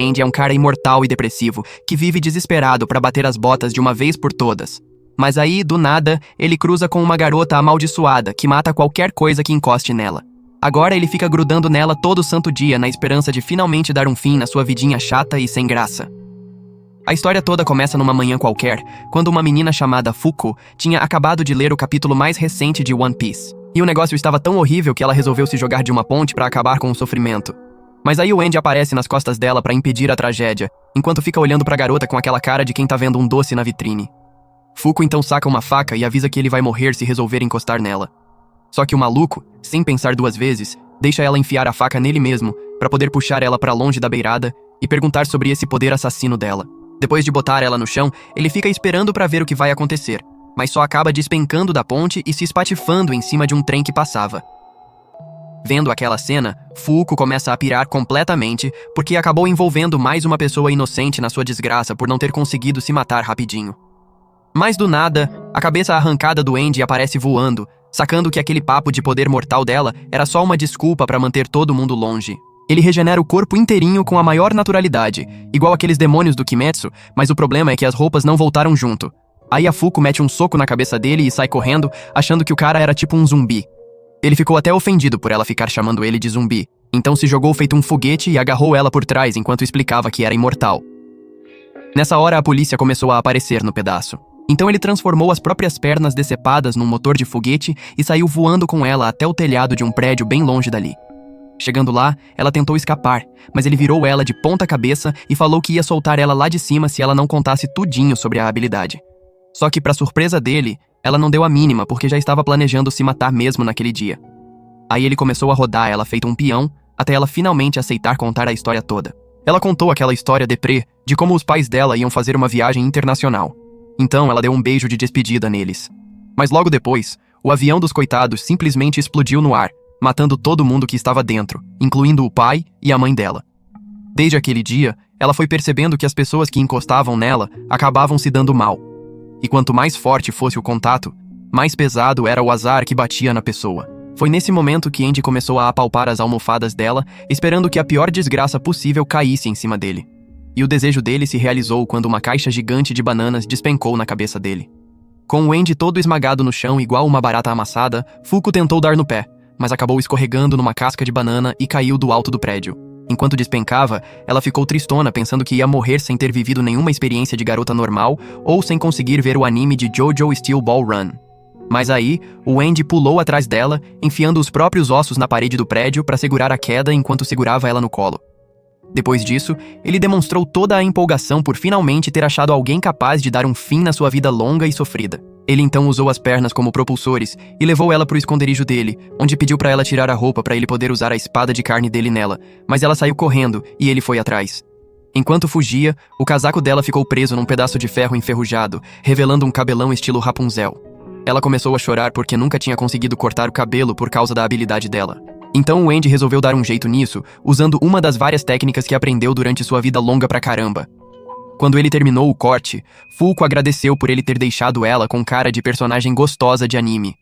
Andy é um cara imortal e depressivo, que vive desesperado pra bater as botas de uma vez por todas. Mas aí, do nada, ele cruza com uma garota amaldiçoada que mata qualquer coisa que encoste nela. Agora ele fica grudando nela todo santo dia na esperança de finalmente dar um fim na sua vidinha chata e sem graça. A história toda começa numa manhã qualquer, quando uma menina chamada Fuko tinha acabado de ler o capítulo mais recente de One Piece. E o negócio estava tão horrível que ela resolveu se jogar de uma ponte pra acabar com o sofrimento. Mas aí o Andy aparece nas costas dela pra impedir a tragédia, enquanto fica olhando pra garota com aquela cara de quem tá vendo um doce na vitrine. Fuko então saca uma faca e avisa que ele vai morrer se resolver encostar nela. Só que o maluco, sem pensar duas vezes, deixa ela enfiar a faca nele mesmo, pra poder puxar ela pra longe da beirada e perguntar sobre esse poder assassino dela. Depois de botar ela no chão, ele fica esperando pra ver o que vai acontecer, mas só acaba despencando da ponte e se espatifando em cima de um trem que passava. Vendo aquela cena, Fuko começa a pirar completamente porque acabou envolvendo mais uma pessoa inocente na sua desgraça por não ter conseguido se matar rapidinho. Mas do nada, a cabeça arrancada do Andy aparece voando, sacando que aquele papo de poder mortal dela era só uma desculpa pra manter todo mundo longe. Ele regenera o corpo inteirinho com a maior naturalidade, igual aqueles demônios do Kimetsu, mas o problema é que as roupas não voltaram junto. Aí a Fuko mete um soco na cabeça dele e sai correndo, achando que o cara era tipo um zumbi. Ele ficou até ofendido por ela ficar chamando ele de zumbi, então se jogou feito um foguete e agarrou ela por trás enquanto explicava que era imortal. Nessa hora a polícia começou a aparecer no pedaço. Então ele transformou as próprias pernas decepadas num motor de foguete e saiu voando com ela até o telhado de um prédio bem longe dali. Chegando lá, ela tentou escapar, mas ele virou ela de ponta cabeça e falou que ia soltar ela lá de cima se ela não contasse tudinho sobre a habilidade. Só que, pra surpresa dele, ela não deu a mínima porque já estava planejando se matar mesmo naquele dia. Aí ele começou a rodar ela feito um peão, até ela finalmente aceitar contar a história toda. Ela contou aquela história deprê de como os pais dela iam fazer uma viagem internacional. Então ela deu um beijo de despedida neles. Mas logo depois, o avião dos coitados simplesmente explodiu no ar, matando todo mundo que estava dentro, incluindo o pai e a mãe dela. Desde aquele dia, ela foi percebendo que as pessoas que encostavam nela acabavam se dando mal. E quanto mais forte fosse o contato, mais pesado era o azar que batia na pessoa. Foi nesse momento que Andy começou a apalpar as almofadas dela, esperando que a pior desgraça possível caísse em cima dele. E o desejo dele se realizou quando uma caixa gigante de bananas despencou na cabeça dele. Com o Andy todo esmagado no chão igual uma barata amassada, Fuko tentou dar no pé, mas acabou escorregando numa casca de banana e caiu do alto do prédio. Enquanto despencava, ela ficou tristona pensando que ia morrer sem ter vivido nenhuma experiência de garota normal ou sem conseguir ver o anime de JoJo Steel Ball Run. Mas aí, o Andy pulou atrás dela, enfiando os próprios ossos na parede do prédio para segurar a queda enquanto segurava ela no colo. Depois disso, ele demonstrou toda a empolgação por finalmente ter achado alguém capaz de dar um fim na sua vida longa e sofrida. Ele então usou as pernas como propulsores e levou ela pro esconderijo dele, onde pediu pra ela tirar a roupa pra ele poder usar a espada de carne dele nela, mas ela saiu correndo e ele foi atrás. Enquanto fugia, o casaco dela ficou preso num pedaço de ferro enferrujado, revelando um cabelão estilo Rapunzel. Ela começou a chorar porque nunca tinha conseguido cortar o cabelo por causa da habilidade dela. Então o Andy resolveu dar um jeito nisso, usando uma das várias técnicas que aprendeu durante sua vida longa pra caramba. Quando ele terminou o corte, Fuko agradeceu por ele ter deixado ela com cara de personagem gostosa de anime.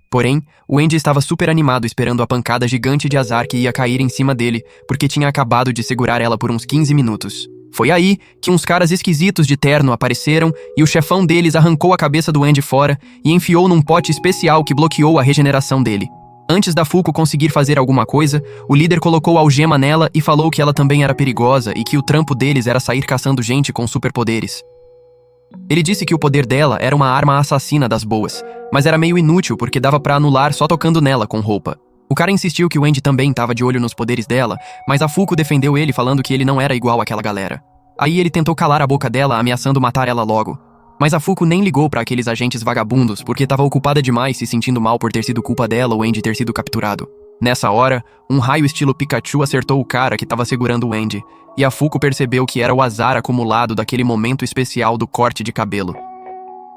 Porém, o Andy estava super animado esperando a pancada gigante de azar que ia cair em cima dele, porque tinha acabado de segurar ela por uns 15 minutos. Foi aí que uns caras esquisitos de terno apareceram e o chefão deles arrancou a cabeça do Andy fora e enfiou num pote especial que bloqueou a regeneração dele. Antes da Fuko conseguir fazer alguma coisa, o líder colocou algema nela e falou que ela também era perigosa e que o trampo deles era sair caçando gente com superpoderes. Ele disse que o poder dela era uma arma assassina das boas, mas era meio inútil porque dava pra anular só tocando nela com roupa. O cara insistiu que o Andy também tava de olho nos poderes dela, mas a Fuko defendeu ele falando que ele não era igual àquela galera. Aí ele tentou calar a boca dela, ameaçando matar ela logo. Mas a Fuko nem ligou pra aqueles agentes vagabundos porque tava ocupada demais se sentindo mal por ter sido culpa dela ou Andy ter sido capturado. Nessa hora, um raio estilo Pikachu acertou o cara que tava segurando o Andy, e a Fuko percebeu que era o azar acumulado daquele momento especial do corte de cabelo.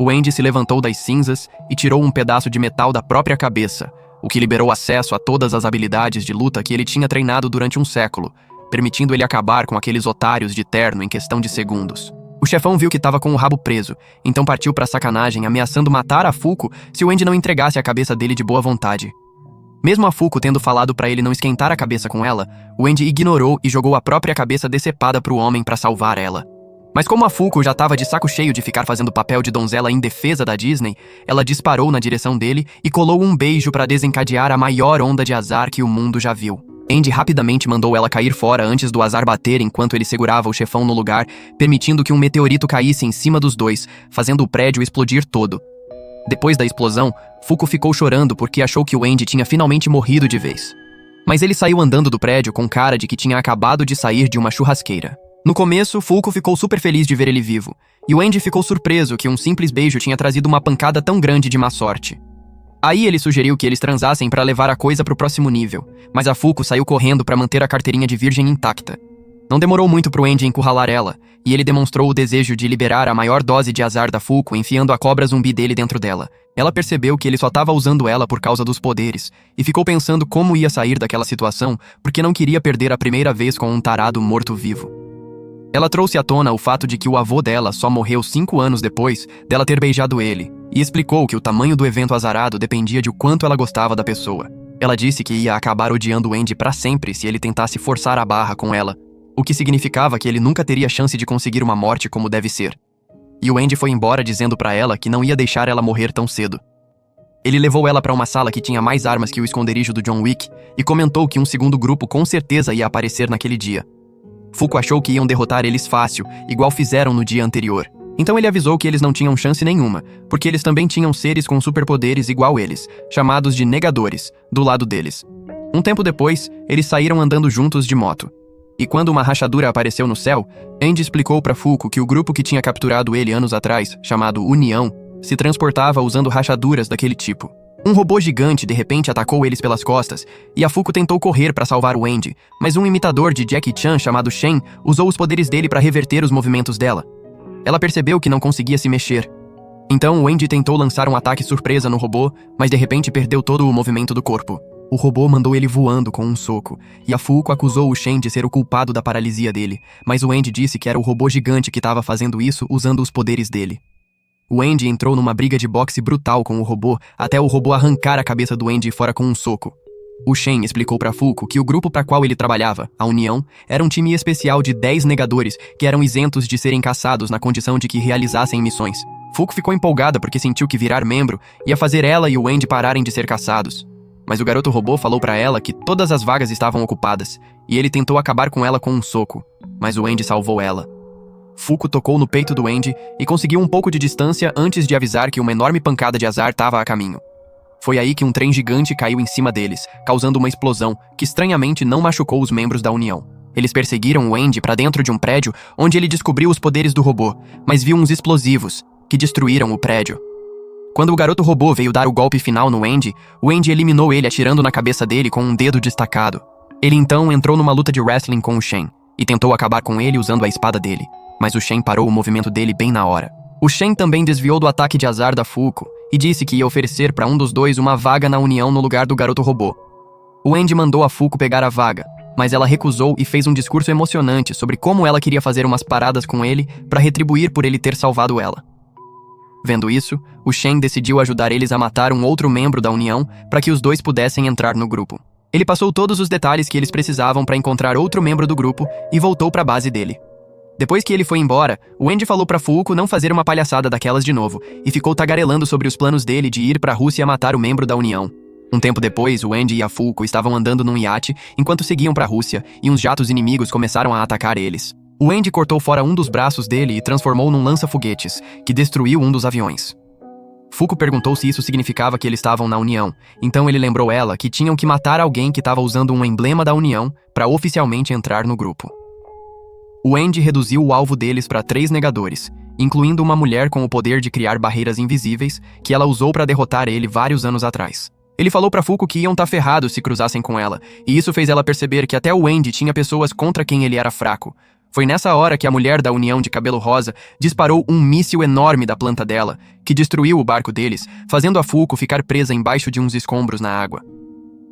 O Andy se levantou das cinzas e tirou um pedaço de metal da própria cabeça, o que liberou acesso a todas as habilidades de luta que ele tinha treinado durante um século, permitindo ele acabar com aqueles otários de terno em questão de segundos. O chefão viu que tava com o rabo preso, então partiu pra sacanagem, ameaçando matar a Fuko se o Andy não entregasse a cabeça dele de boa vontade. Mesmo a Fuko tendo falado pra ele não esquentar a cabeça com ela, o Andy ignorou e jogou a própria cabeça decepada pro homem pra salvar ela. Mas como a Fuko já tava de saco cheio de ficar fazendo papel de donzela indefesa da Disney, ela disparou na direção dele e colou um beijo pra desencadear a maior onda de azar que o mundo já viu. Andy rapidamente mandou ela cair fora antes do azar bater enquanto ele segurava o chefão no lugar, permitindo que um meteorito caísse em cima dos dois, fazendo o prédio explodir todo. Depois da explosão, Fuko ficou chorando porque achou que o Andy tinha finalmente morrido de vez. Mas ele saiu andando do prédio com cara de que tinha acabado de sair de uma churrasqueira. No começo, Fuko ficou super feliz de ver ele vivo, e o Andy ficou surpreso que um simples beijo tinha trazido uma pancada tão grande de má sorte. Aí ele sugeriu que eles transassem para levar a coisa pro próximo nível, mas a Fuko saiu correndo para manter a carteirinha de virgem intacta. Não demorou muito pro Andy encurralar ela, e ele demonstrou o desejo de liberar a maior dose de azar da Fuko enfiando a cobra zumbi dele dentro dela. Ela percebeu que ele só estava usando ela por causa dos poderes, e ficou pensando como ia sair daquela situação porque não queria perder a primeira vez com um tarado morto-vivo. Ela trouxe à tona o fato de que o avô dela só morreu 5 anos depois dela ter beijado ele, e explicou que o tamanho do evento azarado dependia de o quanto ela gostava da pessoa. Ela disse que ia acabar odiando o Andy pra sempre se ele tentasse forçar a barra com ela, o que significava que ele nunca teria chance de conseguir uma morte como deve ser. E o Andy foi embora dizendo pra ela que não ia deixar ela morrer tão cedo. Ele levou ela pra uma sala que tinha mais armas que o esconderijo do John Wick e comentou que um segundo grupo com certeza ia aparecer naquele dia. Fuko achou que iam derrotar eles fácil, igual fizeram no dia anterior. Então ele avisou que eles não tinham chance nenhuma, porque eles também tinham seres com superpoderes igual eles, chamados de negadores, do lado deles. Um tempo depois, eles saíram andando juntos de moto. E quando uma rachadura apareceu no céu, Andy explicou pra Fuko que o grupo que tinha capturado ele anos atrás, chamado União, se transportava usando rachaduras daquele tipo. Um robô gigante de repente atacou eles pelas costas, e a Fuko tentou correr para salvar o Andy, mas um imitador de Jackie Chan chamado Shen usou os poderes dele para reverter os movimentos dela. Ela percebeu que não conseguia se mexer. Então o Andy tentou lançar um ataque surpresa no robô, mas de repente perdeu todo o movimento do corpo. O robô mandou ele voando com um soco, e a Fuko acusou o Shen de ser o culpado da paralisia dele, mas o Andy disse que era o robô gigante que estava fazendo isso usando os poderes dele. O Andy entrou numa briga de boxe brutal com o robô, até o robô arrancar a cabeça do Andy fora com um soco. O Shen explicou pra Fuko que o grupo para qual ele trabalhava, a União, era um time especial de 10 negadores que eram isentos de serem caçados na condição de que realizassem missões. Fuko ficou empolgada porque sentiu que virar membro ia fazer ela e o Andy pararem de ser caçados. Mas o garoto robô falou pra ela que todas as vagas estavam ocupadas, e ele tentou acabar com ela com um soco, mas o Andy salvou ela. Fuko tocou no peito do Andy e conseguiu um pouco de distância antes de avisar que uma enorme pancada de azar estava a caminho. Foi aí que um trem gigante caiu em cima deles, causando uma explosão que estranhamente não machucou os membros da União. Eles perseguiram o Andy para dentro de um prédio onde ele descobriu os poderes do robô, mas viu uns explosivos que destruíram o prédio. Quando o garoto robô veio dar o golpe final no Andy, o Andy eliminou ele atirando na cabeça dele com um dedo destacado. Ele então entrou numa luta de wrestling com o Shen e tentou acabar com ele usando a espada dele, mas o Shen parou o movimento dele bem na hora. O Shen também desviou do ataque de azar da Fuko e disse que ia oferecer para um dos dois uma vaga na União no lugar do garoto robô. O Andy mandou a Fuko pegar a vaga, mas ela recusou e fez um discurso emocionante sobre como ela queria fazer umas paradas com ele para retribuir por ele ter salvado ela. Vendo isso, o Shen decidiu ajudar eles a matar um outro membro da União para que os dois pudessem entrar no grupo. Ele passou todos os detalhes que eles precisavam para encontrar outro membro do grupo e voltou para a base dele. Depois que ele foi embora, o Andy falou pra Fuko não fazer uma palhaçada daquelas de novo e ficou tagarelando sobre os planos dele de ir pra Rússia matar o membro da União. Um tempo depois, o Andy e a Fuko estavam andando num iate enquanto seguiam pra Rússia e uns jatos inimigos começaram a atacar eles. O Andy cortou fora um dos braços dele e transformou num lança-foguetes, que destruiu um dos aviões. Fuko perguntou se isso significava que eles estavam na União, então ele lembrou ela que tinham que matar alguém que estava usando um emblema da União para oficialmente entrar no grupo. O Andy reduziu o alvo deles para 3 negadores, incluindo uma mulher com o poder de criar barreiras invisíveis que ela usou para derrotar ele vários anos atrás. Ele falou pra Fuko que iam estar ferrados se cruzassem com ela, e isso fez ela perceber que até o Andy tinha pessoas contra quem ele era fraco. Foi nessa hora que a mulher da União de cabelo rosa disparou um míssil enorme da planta dela, que destruiu o barco deles, fazendo a Fuko ficar presa embaixo de uns escombros na água.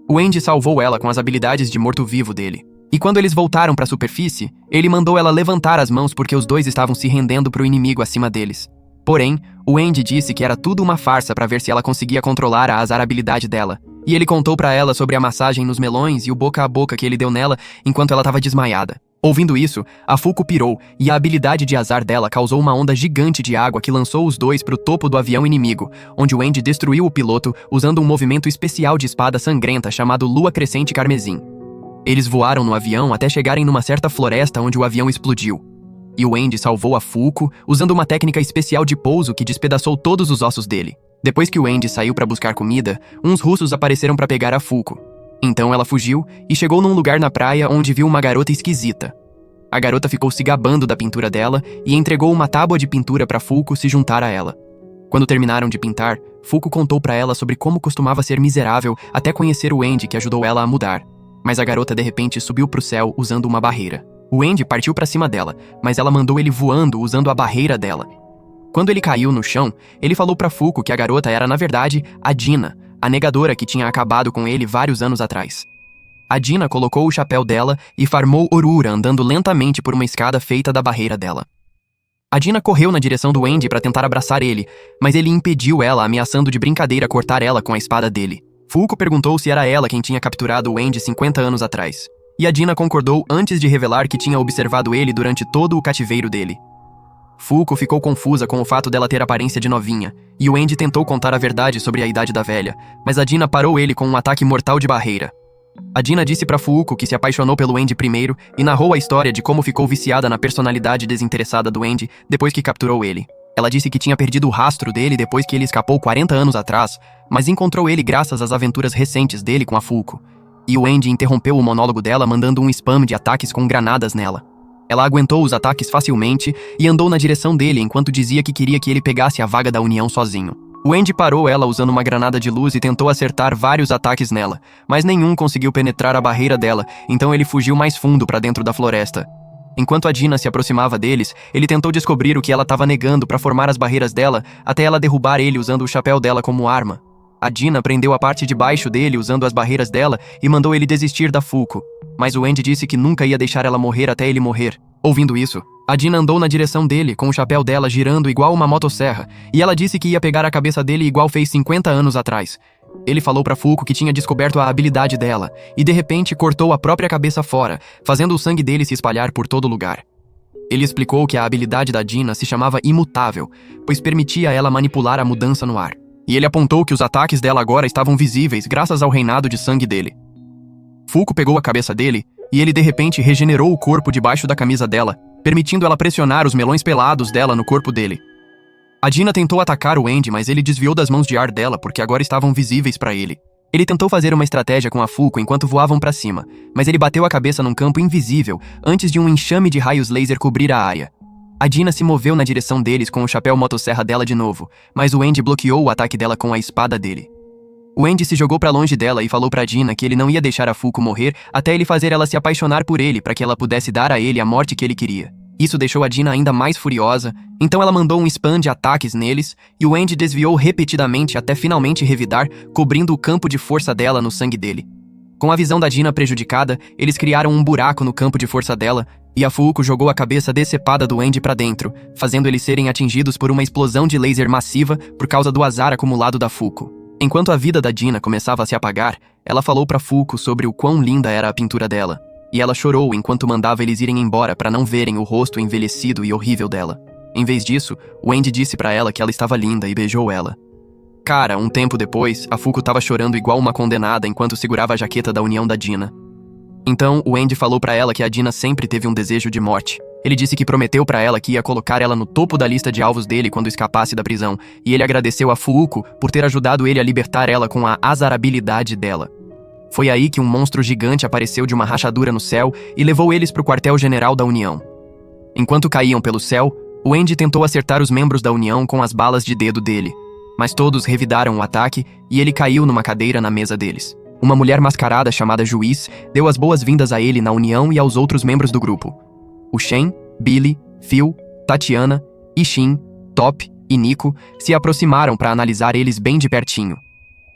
O Andy salvou ela com as habilidades de morto-vivo dele. E quando eles voltaram para a superfície, ele mandou ela levantar as mãos porque os dois estavam se rendendo para o inimigo acima deles. Porém, o Andy disse que era tudo uma farsa para ver se ela conseguia controlar a azarabilidade dela, E ele contou pra ela sobre a massagem nos melões e o boca a boca que ele deu nela enquanto ela estava desmaiada. Ouvindo isso, a Fuko pirou e a habilidade de azar dela causou uma onda gigante de água que lançou os dois pro topo do avião inimigo, onde o Andy destruiu o piloto usando um movimento especial de espada sangrenta chamado Lua Crescente Carmesim. Eles voaram no avião até chegarem numa certa floresta onde o avião explodiu. E o Andy salvou a Fuko usando uma técnica especial de pouso que despedaçou todos os ossos dele. Depois que o Andy saiu para buscar comida, uns russos apareceram para pegar a Fuko. Então ela fugiu e chegou num lugar na praia onde viu uma garota esquisita. A garota ficou se gabando da pintura dela e entregou uma tábua de pintura para Fuko se juntar a ela. Quando terminaram de pintar, Fuko contou para ela sobre como costumava ser miserável até conhecer o Andy que ajudou ela a mudar. Mas a garota de repente subiu pro céu usando uma barreira. O Andy partiu para cima dela, mas ela mandou ele voando usando a barreira dela. Quando ele caiu no chão, ele falou pra Fuko que a garota era, na verdade, a Dina, a negadora que tinha acabado com ele vários anos atrás. A Dina colocou o chapéu dela e farmou Orura andando lentamente por uma escada feita da barreira dela. A Dina correu na direção do Andy para tentar abraçar ele, mas ele impediu ela, ameaçando de brincadeira cortar ela com a espada dele. Fuko perguntou se era ela quem tinha capturado o Andy 50 anos atrás. E a Dina concordou antes de revelar que tinha observado ele durante todo o cativeiro dele. Fuko ficou confusa com o fato dela ter aparência de novinha, e o Andy tentou contar a verdade sobre a idade da velha, mas a Dina parou ele com um ataque mortal de barreira. A Dina disse pra Fuko que se apaixonou pelo Andy primeiro e narrou a história de como ficou viciada na personalidade desinteressada do Andy depois que capturou ele. Ela disse que tinha perdido o rastro dele depois que ele escapou 40 anos atrás, mas encontrou ele graças às aventuras recentes dele com a Fuko. E o Andy interrompeu o monólogo dela mandando um spam de ataques com granadas nela. Ela aguentou os ataques facilmente e andou na direção dele enquanto dizia que queria que ele pegasse a vaga da União sozinho. O Andy parou ela usando uma granada de luz e tentou acertar vários ataques nela, mas nenhum conseguiu penetrar a barreira dela, então ele fugiu mais fundo para dentro da floresta. Enquanto a Dina se aproximava deles, ele tentou descobrir o que ela estava negando para formar as barreiras dela até ela derrubar ele usando o chapéu dela como arma. A Dina prendeu a parte de baixo dele usando as barreiras dela e mandou ele desistir da Fuko. Mas o Andy disse que nunca ia deixar ela morrer até ele morrer. Ouvindo isso, a Dina andou na direção dele com o chapéu dela girando igual uma motosserra e ela disse que ia pegar a cabeça dele igual fez 50 anos atrás. Ele falou pra Fuko que tinha descoberto a habilidade dela e de repente cortou a própria cabeça fora, fazendo o sangue dele se espalhar por todo lugar. Ele explicou que a habilidade da Dina se chamava Imutável, pois permitia a ela manipular a mudança no ar. E ele apontou que os ataques dela agora estavam visíveis graças ao reinado de sangue dele. Fuko pegou a cabeça dele e ele de repente regenerou o corpo debaixo da camisa dela, permitindo ela pressionar os melões pelados dela no corpo dele. A Dina tentou atacar o Andy, mas ele desviou das mãos de ar dela porque agora estavam visíveis para ele. Ele tentou fazer uma estratégia com a Fuko enquanto voavam para cima, mas ele bateu a cabeça num campo invisível antes de um enxame de raios laser cobrir a área. A Dina se moveu na direção deles com o chapéu motosserra dela de novo, mas o Andy bloqueou o ataque dela com a espada dele. O Andy se jogou pra longe dela e falou pra Dina que ele não ia deixar a Fuko morrer até ele fazer ela se apaixonar por ele para que ela pudesse dar a ele a morte que ele queria. Isso deixou a Dina ainda mais furiosa, então ela mandou um spam de ataques neles e o Andy desviou repetidamente até finalmente revidar, cobrindo o campo de força dela no sangue dele. Com a visão da Dina prejudicada, eles criaram um buraco no campo de força dela e a Fuko jogou a cabeça decepada do Andy pra dentro, fazendo eles serem atingidos por uma explosão de laser massiva por causa do azar acumulado da Fuko. Enquanto a vida da Dina começava a se apagar, ela falou pra Fuko sobre o quão linda era a pintura dela, e ela chorou enquanto mandava eles irem embora pra não verem o rosto envelhecido e horrível dela. Em vez disso, o Andy disse pra ela que ela estava linda e beijou ela. Cara, um tempo depois, a Fuko tava chorando igual uma condenada enquanto segurava a jaqueta da união da Dina. Então, o Andy falou pra ela que a Dina sempre teve um desejo de morte. Ele disse que prometeu pra ela que ia colocar ela no topo da lista de alvos dele quando escapasse da prisão, e ele agradeceu a Fuko por ter ajudado ele a libertar ela com a azarabilidade dela. Foi aí que um monstro gigante apareceu de uma rachadura no céu e levou eles pro quartel-general da União. Enquanto caíam pelo céu, o Andy tentou acertar os membros da União com as balas de dedo dele, mas todos revidaram o ataque e ele caiu numa cadeira na mesa deles. Uma mulher mascarada chamada Juiz deu as boas-vindas a ele na União e aos outros membros do grupo. O Shen, Billy, Phil, Tatiana, Ishin, Top e Nico se aproximaram para analisar eles bem de pertinho.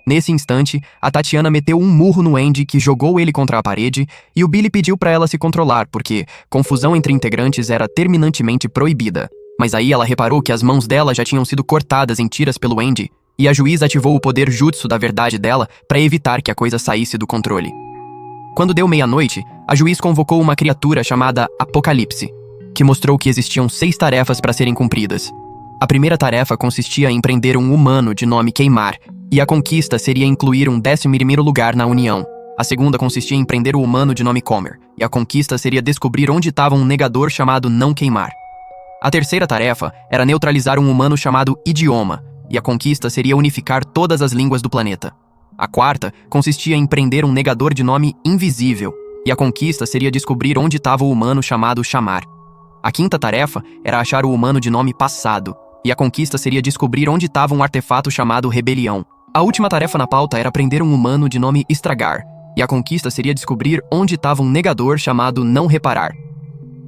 Nesse instante, a Tatiana meteu um murro no Andy que jogou ele contra a parede e o Billy pediu para ela se controlar porque confusão entre integrantes era terminantemente proibida. Mas aí ela reparou que as mãos dela já tinham sido cortadas em tiras pelo Andy e a juiz ativou o poder jutsu da verdade dela para evitar que a coisa saísse do controle. Quando deu meia-noite, a juiz convocou uma criatura chamada Apocalipse, que mostrou que existiam 6 tarefas para serem cumpridas. A primeira tarefa consistia em prender um humano de nome Queimar, e a conquista seria incluir um 11º lugar na União. A segunda consistia em prender o humano de nome Comer, e a conquista seria descobrir onde estava um negador chamado Não Queimar. A terceira tarefa era neutralizar um humano chamado Idioma, e a conquista seria unificar todas as línguas do planeta. A quarta consistia em prender um negador de nome Invisível, e a conquista seria descobrir onde estava o humano chamado Chamar. A quinta tarefa era achar o humano de nome Passado, e a conquista seria descobrir onde estava um artefato chamado Rebelião. A última tarefa na pauta era prender um humano de nome Estragar, e a conquista seria descobrir onde estava um negador chamado Não Reparar.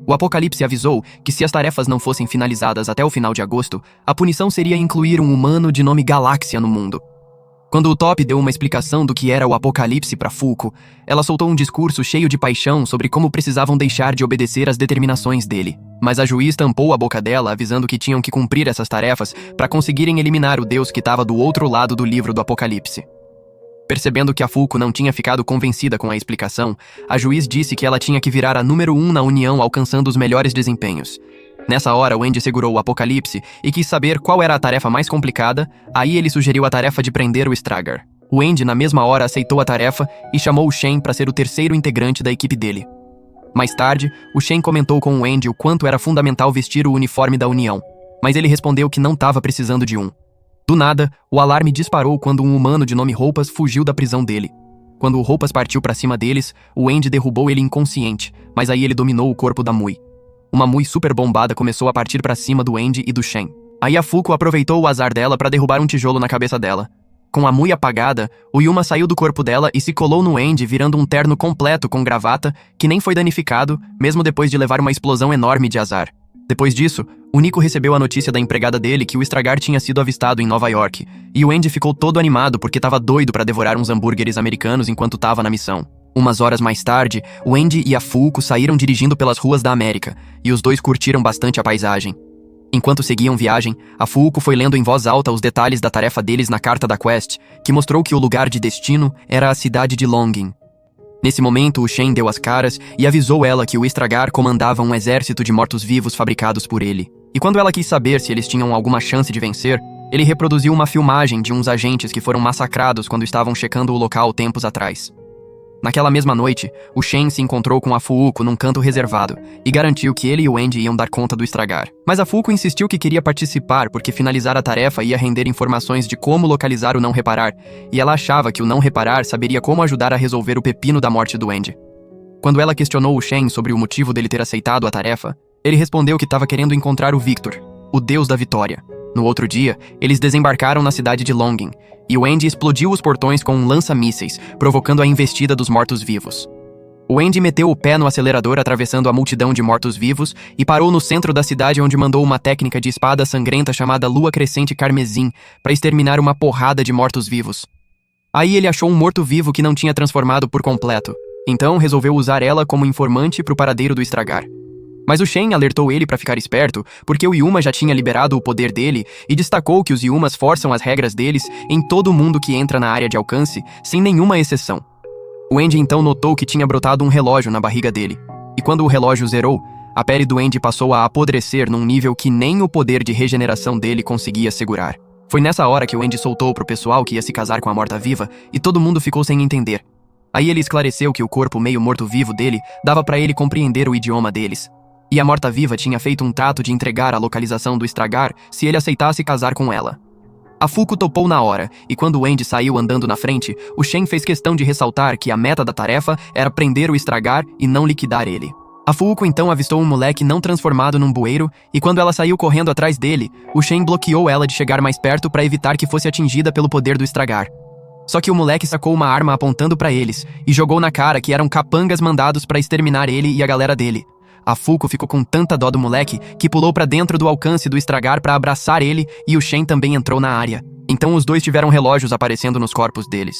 O Apocalipse avisou que se as tarefas não fossem finalizadas até o final de agosto, a punição seria incluir um humano de nome Galáxia no mundo. Quando o Top deu uma explicação do que era o Apocalipse para Fuko, ela soltou um discurso cheio de paixão sobre como precisavam deixar de obedecer às determinações dele. Mas a juiz tampou a boca dela, avisando que tinham que cumprir essas tarefas para conseguirem eliminar o deus que estava do outro lado do livro do Apocalipse. Percebendo que a Fuko não tinha ficado convencida com a explicação, a juiz disse que ela tinha que virar a número 1 na União alcançando os melhores desempenhos. Nessa hora, o Andy segurou o Apocalipse e quis saber qual era a tarefa mais complicada, aí ele sugeriu a tarefa de prender o Estragar. O Andy, na mesma hora, aceitou a tarefa e chamou o Shen para ser o terceiro integrante da equipe dele. Mais tarde, o Shen comentou com o Andy o quanto era fundamental vestir o uniforme da União, mas ele respondeu que não estava precisando de um. Do nada, o alarme disparou quando um humano de nome Roupas fugiu da prisão dele. Quando o Roupas partiu para cima deles, o Andy derrubou ele inconsciente, mas aí ele dominou o corpo da Mui. Uma Mui super bombada começou a partir para cima do Andy e do Shen. Aí a Fuko aproveitou o azar dela para derrubar um tijolo na cabeça dela. Com a Mui apagada, o Yuma saiu do corpo dela e se colou no Andy virando um terno completo com gravata, que nem foi danificado, mesmo depois de levar uma explosão enorme de azar. Depois disso, o Nico recebeu a notícia da empregada dele que o Estragar tinha sido avistado em Nova York, e o Andy ficou todo animado porque estava doido para devorar uns hambúrgueres americanos enquanto estava na missão. Umas horas mais tarde, o Andy e a Fuko saíram dirigindo pelas ruas da América, e os dois curtiram bastante a paisagem. Enquanto seguiam viagem, a Fuko foi lendo em voz alta os detalhes da tarefa deles na carta da Quest, que mostrou que o lugar de destino era a cidade de Longing. Nesse momento, o Shen deu as caras e avisou ela que o Estragar comandava um exército de mortos-vivos fabricados por ele. E quando ela quis saber se eles tinham alguma chance de vencer, ele reproduziu uma filmagem de uns agentes que foram massacrados quando estavam checando o local tempos atrás. Naquela mesma noite, o Shen se encontrou com a Fuko num canto reservado e garantiu que ele e o Andy iam dar conta do Estragar. Mas a Fuko insistiu que queria participar porque finalizar a tarefa ia render informações de como localizar o Não Reparar, e ela achava que o Não Reparar saberia como ajudar a resolver o pepino da morte do Andy. Quando ela questionou o Shen sobre o motivo dele ter aceitado a tarefa, ele respondeu que estava querendo encontrar o Victor, o deus da vitória. No outro dia, eles desembarcaram na cidade de Longing, e o Andy explodiu os portões com um lança-mísseis, provocando a investida dos mortos-vivos. O Andy meteu o pé no acelerador atravessando a multidão de mortos-vivos e parou no centro da cidade onde mandou uma técnica de espada sangrenta chamada Lua Crescente Carmesim para exterminar uma porrada de mortos-vivos. Aí ele achou um morto-vivo que não tinha transformado por completo, então resolveu usar ela como informante para o paradeiro do Estragar. Mas o Shen alertou ele para ficar esperto, porque o Yuma já tinha liberado o poder dele e destacou que os Yumas forçam as regras deles em todo mundo que entra na área de alcance, sem nenhuma exceção. O Andy então notou que tinha brotado um relógio na barriga dele, e quando o relógio zerou, a pele do Andy passou a apodrecer num nível que nem o poder de regeneração dele conseguia segurar. Foi nessa hora que o Andy soltou pro pessoal que ia se casar com a morta-viva, e todo mundo ficou sem entender. Aí ele esclareceu que o corpo meio morto-vivo dele dava para ele compreender o idioma deles. E a morta-viva tinha feito um trato de entregar a localização do Estragar se ele aceitasse casar com ela. A Fuko topou na hora, e quando o Andy saiu andando na frente, o Shen fez questão de ressaltar que a meta da tarefa era prender o Estragar e não liquidar ele. A Fuko então avistou um moleque não transformado num bueiro, e quando ela saiu correndo atrás dele, o Shen bloqueou ela de chegar mais perto para evitar que fosse atingida pelo poder do Estragar. Só que o moleque sacou uma arma apontando para eles, e jogou na cara que eram capangas mandados para exterminar ele e a galera dele. A Fuko ficou com tanta dó do moleque que pulou pra dentro do alcance do Estragar pra abraçar ele, e o Shen também entrou na área. Então os dois tiveram relógios aparecendo nos corpos deles.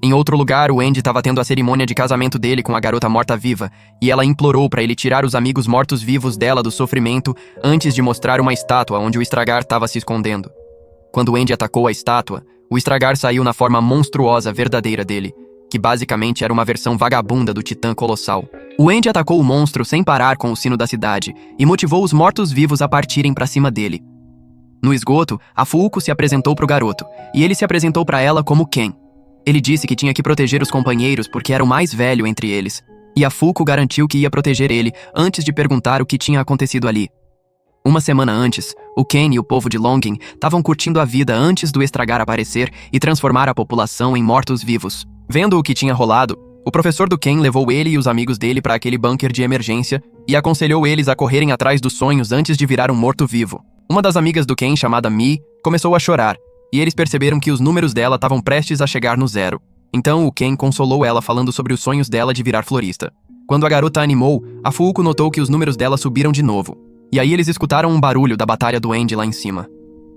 Em outro lugar, o Andy estava tendo a cerimônia de casamento dele com a garota morta-viva, e ela implorou pra ele tirar os amigos mortos-vivos dela do sofrimento antes de mostrar uma estátua onde o Estragar estava se escondendo. Quando Andy atacou a estátua, o Estragar saiu na forma monstruosa verdadeira dele, que basicamente era uma versão vagabunda do Titã Colossal. O Andy atacou o monstro sem parar com o sino da cidade e motivou os mortos-vivos a partirem para cima dele. No esgoto, a Fuuko se apresentou para o garoto, e ele se apresentou para ela como Ken. Ele disse que tinha que proteger os companheiros porque era o mais velho entre eles, e a Fuuko garantiu que ia proteger ele antes de perguntar o que tinha acontecido ali. Uma semana antes, o Ken e o povo de Longing estavam curtindo a vida antes do Estragar aparecer e transformar a população em mortos-vivos. Vendo o que tinha rolado, o professor do Ken levou ele e os amigos dele para aquele bunker de emergência e aconselhou eles a correrem atrás dos sonhos antes de virar um morto-vivo. Uma das amigas do Ken, chamada Mi, começou a chorar, e eles perceberam que os números dela estavam prestes a chegar no zero. Então o Ken consolou ela falando sobre os sonhos dela de virar florista. Quando a garota animou, a Fuuko notou que os números dela subiram de novo. E aí eles escutaram um barulho da batalha do Andy lá em cima.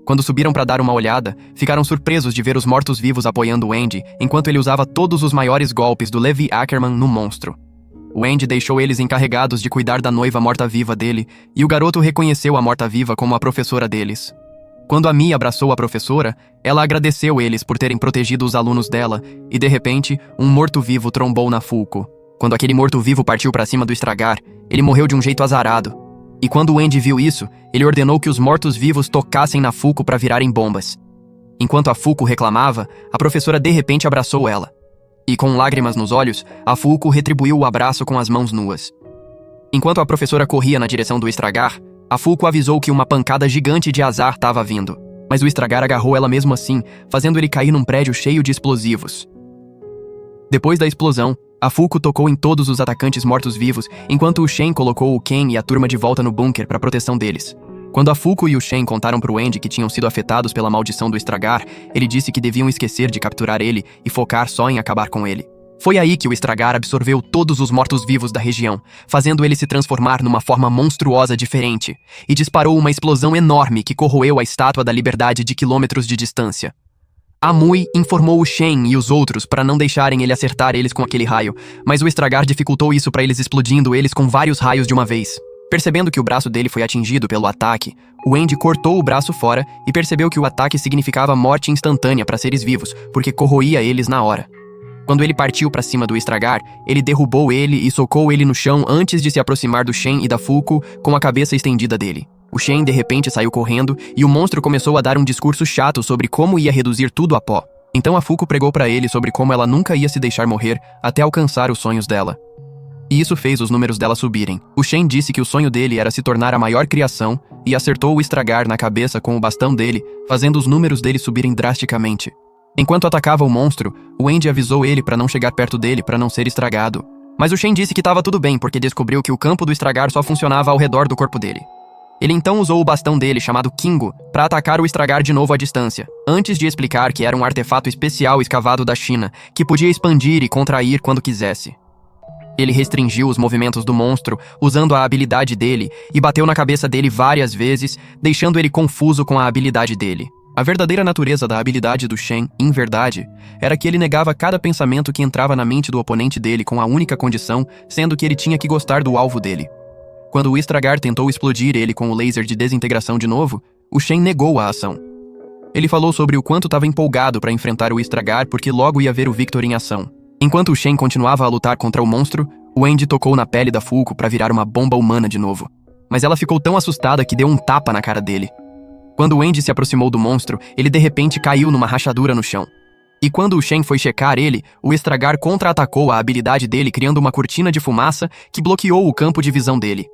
Quando subiram para dar uma olhada, ficaram surpresos de ver os mortos-vivos apoiando o Andy, enquanto ele usava todos os maiores golpes do Levi Ackerman no monstro. O Andy deixou eles encarregados de cuidar da noiva morta-viva dele, e o garoto reconheceu a morta-viva como a professora deles. Quando a Mia abraçou a professora, ela agradeceu eles por terem protegido os alunos dela, e de repente, um morto-vivo trombou na Fuuko. Quando aquele morto-vivo partiu para cima do Estragar, ele morreu de um jeito azarado. E quando o Andy viu isso, ele ordenou que os mortos-vivos tocassem na Fuuko para virarem bombas. Enquanto a Fuuko reclamava, a professora de repente abraçou ela. E com lágrimas nos olhos, a Fuuko retribuiu o abraço com as mãos nuas. Enquanto a professora corria na direção do Estragar, a Fuuko avisou que uma pancada gigante de azar estava vindo. Mas o Estragar agarrou ela mesmo assim, fazendo ele cair num prédio cheio de explosivos. Depois da explosão, a Fuuko tocou em todos os atacantes mortos-vivos, enquanto o Shen colocou o Ken e a turma de volta no bunker para proteção deles. Quando a Fuuko e o Shen contaram pro Andy que tinham sido afetados pela maldição do Estragar, ele disse que deviam esquecer de capturar ele e focar só em acabar com ele. Foi aí que o Estragar absorveu todos os mortos-vivos da região, fazendo ele se transformar numa forma monstruosa diferente, e disparou uma explosão enorme que corroeu a Estátua da Liberdade de quilômetros de distância. A Mui informou o Shen e os outros para não deixarem ele acertar eles com aquele raio, mas o Estragar dificultou isso para eles, explodindo eles com vários raios de uma vez. Percebendo que o braço dele foi atingido pelo ataque, o Andy cortou o braço fora e percebeu que o ataque significava morte instantânea para seres vivos, porque corroía eles na hora. Quando ele partiu para cima do Estragar, ele derrubou ele e socou ele no chão antes de se aproximar do Shen e da Fuuko com a cabeça estendida dele. O Shen de repente saiu correndo e o monstro começou a dar um discurso chato sobre como ia reduzir tudo a pó. Então a Fuuko pregou para ele sobre como ela nunca ia se deixar morrer até alcançar os sonhos dela. E isso fez os números dela subirem. O Shen disse que o sonho dele era se tornar a maior criação e acertou o Estragar na cabeça com o bastão dele, fazendo os números dele subirem drasticamente. Enquanto atacava o monstro, o Andy avisou ele para não chegar perto dele para não ser estragado. Mas o Shen disse que estava tudo bem porque descobriu que o campo do Estragar só funcionava ao redor do corpo dele. Ele então usou o bastão dele, chamado Kingo, para atacar o Estragar de novo à distância, antes de explicar que era um artefato especial escavado da China, que podia expandir e contrair quando quisesse. Ele restringiu os movimentos do monstro, usando a habilidade dele, e bateu na cabeça dele várias vezes, deixando ele confuso com a habilidade dele. A verdadeira natureza da habilidade do Shen, em verdade, era que ele negava cada pensamento que entrava na mente do oponente dele com a única condição, sendo que ele tinha que gostar do alvo dele. Quando o Estragar tentou explodir ele com o laser de desintegração de novo, o Shen negou a ação. Ele falou sobre o quanto estava empolgado para enfrentar o Estragar porque logo ia ver o Victor em ação. Enquanto o Shen continuava a lutar contra o monstro, o Andy tocou na pele da Fuuko para virar uma bomba humana de novo. Mas ela ficou tão assustada que deu um tapa na cara dele. Quando o Andy se aproximou do monstro, ele de repente caiu numa rachadura no chão. E quando o Shen foi checar ele, o Estragar contra-atacou a habilidade dele criando uma cortina de fumaça que bloqueou o campo de visão dele.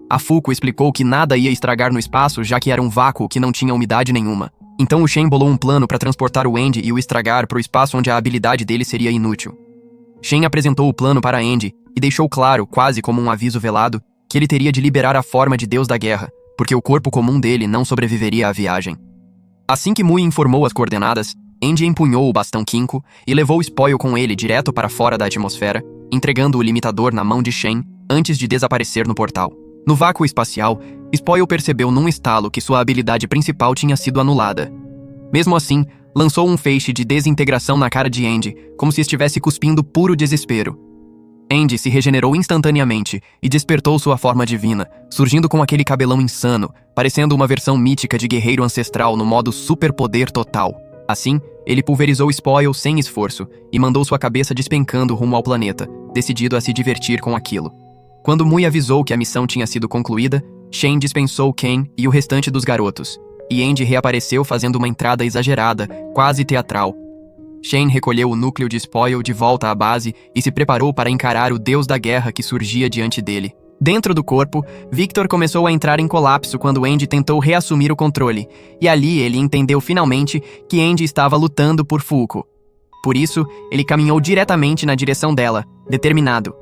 A Fuuko explicou que nada ia estragar no espaço, já que era um vácuo que não tinha umidade nenhuma. Então o Shen bolou um plano para transportar o Andy e o Estragar para o espaço onde a habilidade dele seria inútil. Shen apresentou o plano para Andy e deixou claro, quase como um aviso velado, que ele teria de liberar a forma de Deus da Guerra, porque o corpo comum dele não sobreviveria à viagem. Assim que Mui informou as coordenadas, Andy empunhou o bastão Kinko e levou o Spoil com ele direto para fora da atmosfera, entregando o limitador na mão de Shen antes de desaparecer no portal. No vácuo espacial, Spoil percebeu num estalo que sua habilidade principal tinha sido anulada. Mesmo assim, lançou um feixe de desintegração na cara de Andy, como se estivesse cuspindo puro desespero. Andy se regenerou instantaneamente e despertou sua forma divina, surgindo com aquele cabelão insano, parecendo uma versão mítica de guerreiro ancestral no modo superpoder total. Assim, ele pulverizou Spoil sem esforço e mandou sua cabeça despencando rumo ao planeta, decidido a se divertir com aquilo. Quando Mui avisou que a missão tinha sido concluída, Shane dispensou Ken e o restante dos garotos, e Andy reapareceu fazendo uma entrada exagerada, quase teatral. Shane recolheu o núcleo de Spoil de volta à base e se preparou para encarar o deus da guerra que surgia diante dele. Dentro do corpo, Victor começou a entrar em colapso quando Andy tentou reassumir o controle, e ali ele entendeu finalmente que Andy estava lutando por Fuuko. Por isso, ele caminhou diretamente na direção dela, determinado.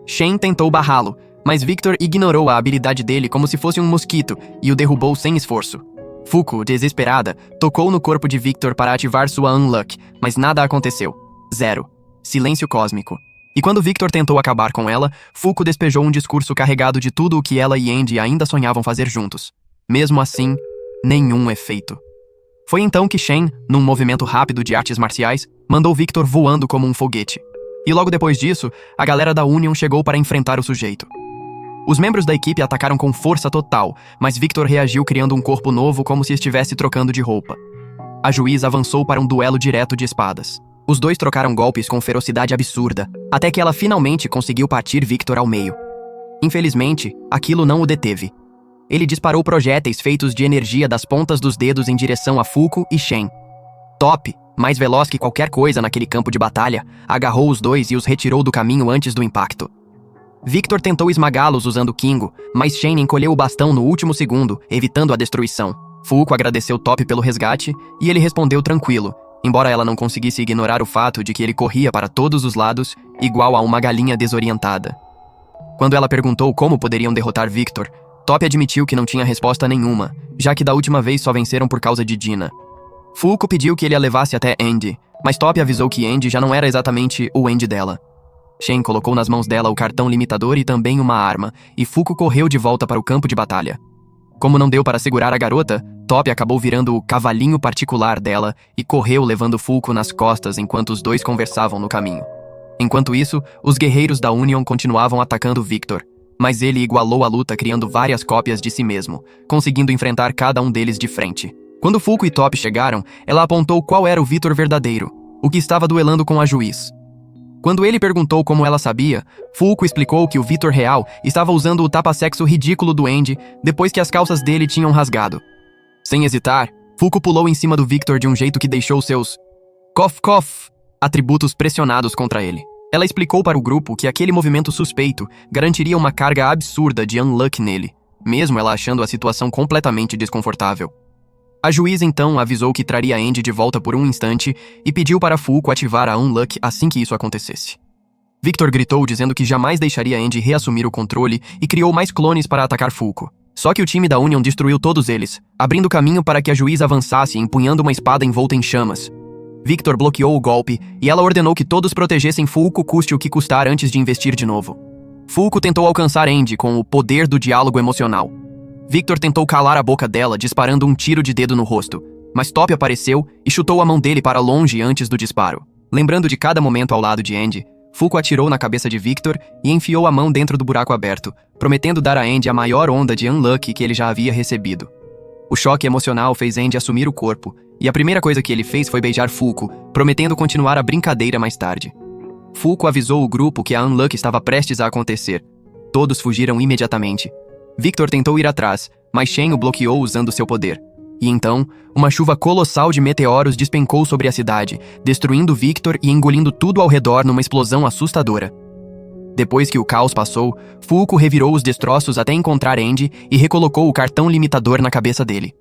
Shane tentou barrá-lo, mas Victor ignorou a habilidade dele como se fosse um mosquito e o derrubou sem esforço. Fuuko, desesperada, tocou no corpo de Victor para ativar sua Unluck, mas nada aconteceu. 0. Silêncio cósmico. E quando Victor tentou acabar com ela, Fuuko despejou um discurso carregado de tudo o que ela e Andy ainda sonhavam fazer juntos. Mesmo assim, nenhum efeito. Foi então que Shane, num movimento rápido de artes marciais, mandou Victor voando como um foguete. E logo depois disso, a galera da Union chegou para enfrentar o sujeito. Os membros da equipe atacaram com força total, mas Victor reagiu criando um corpo novo como se estivesse trocando de roupa. A juiz avançou para um duelo direto de espadas. Os dois trocaram golpes com ferocidade absurda, até que ela finalmente conseguiu partir Victor ao meio. Infelizmente, aquilo não o deteve. Ele disparou projéteis feitos de energia das pontas dos dedos em direção a Fuuko e Shen. Top, mais veloz que qualquer coisa naquele campo de batalha, agarrou os dois e os retirou do caminho antes do impacto. Victor tentou esmagá-los usando Kingo, mas Shane encolheu o bastão no último segundo, evitando a destruição. Fuuko agradeceu Top pelo resgate e ele respondeu tranquilo, embora ela não conseguisse ignorar o fato de que ele corria para todos os lados, igual a uma galinha desorientada. Quando ela perguntou como poderiam derrotar Victor, Top admitiu que não tinha resposta nenhuma, já que da última vez só venceram por causa de Dina. Fuuko pediu que ele a levasse até Andy, mas Top avisou que Andy já não era exatamente o Andy dela. Shane colocou nas mãos dela o cartão limitador e também uma arma, e Fuuko correu de volta para o campo de batalha. Como não deu para segurar a garota, Top acabou virando o cavalinho particular dela e correu levando Fuuko nas costas enquanto os dois conversavam no caminho. Enquanto isso, os guerreiros da Union continuavam atacando Victor, mas ele igualou a luta criando várias cópias de si mesmo, conseguindo enfrentar cada um deles de frente. Quando Fuuko e Top chegaram, ela apontou qual era o Victor verdadeiro, o que estava duelando com a juiz. Quando ele perguntou como ela sabia, Fuuko explicou que o Victor real estava usando o tapa-sexo ridículo do Andy depois que as calças dele tinham rasgado. Sem hesitar, Fuuko pulou em cima do Victor de um jeito que deixou seus cough atributos pressionados contra ele. Ela explicou para o grupo que aquele movimento suspeito garantiria uma carga absurda de unluck nele, mesmo ela achando a situação completamente desconfortável. A juiz então avisou que traria Andy de volta por um instante e pediu para Fuuko ativar a Unluck assim que isso acontecesse. Victor gritou dizendo que jamais deixaria Andy reassumir o controle e criou mais clones para atacar Fuuko. Só que o time da Union destruiu todos eles, abrindo caminho para que a juiz avançasse empunhando uma espada envolta em chamas. Victor bloqueou o golpe e ela ordenou que todos protegessem Fuuko custe o que custar antes de investir de novo. Fuuko tentou alcançar Andy com o poder do diálogo emocional. Victor tentou calar a boca dela, disparando um tiro de dedo no rosto, mas Top apareceu e chutou a mão dele para longe antes do disparo. Lembrando de cada momento ao lado de Andy, Fuuko atirou na cabeça de Victor e enfiou a mão dentro do buraco aberto, prometendo dar a Andy a maior onda de unluck que ele já havia recebido. O choque emocional fez Andy assumir o corpo, e a primeira coisa que ele fez foi beijar Fuuko, prometendo continuar a brincadeira mais tarde. Fuuko avisou o grupo que a unluck estava prestes a acontecer. Todos fugiram imediatamente. Victor tentou ir atrás, mas Shen o bloqueou usando seu poder. E então, uma chuva colossal de meteoros despencou sobre a cidade, destruindo Victor e engolindo tudo ao redor numa explosão assustadora. Depois que o caos passou, Fuuko revirou os destroços até encontrar Andy e recolocou o cartão limitador na cabeça dele.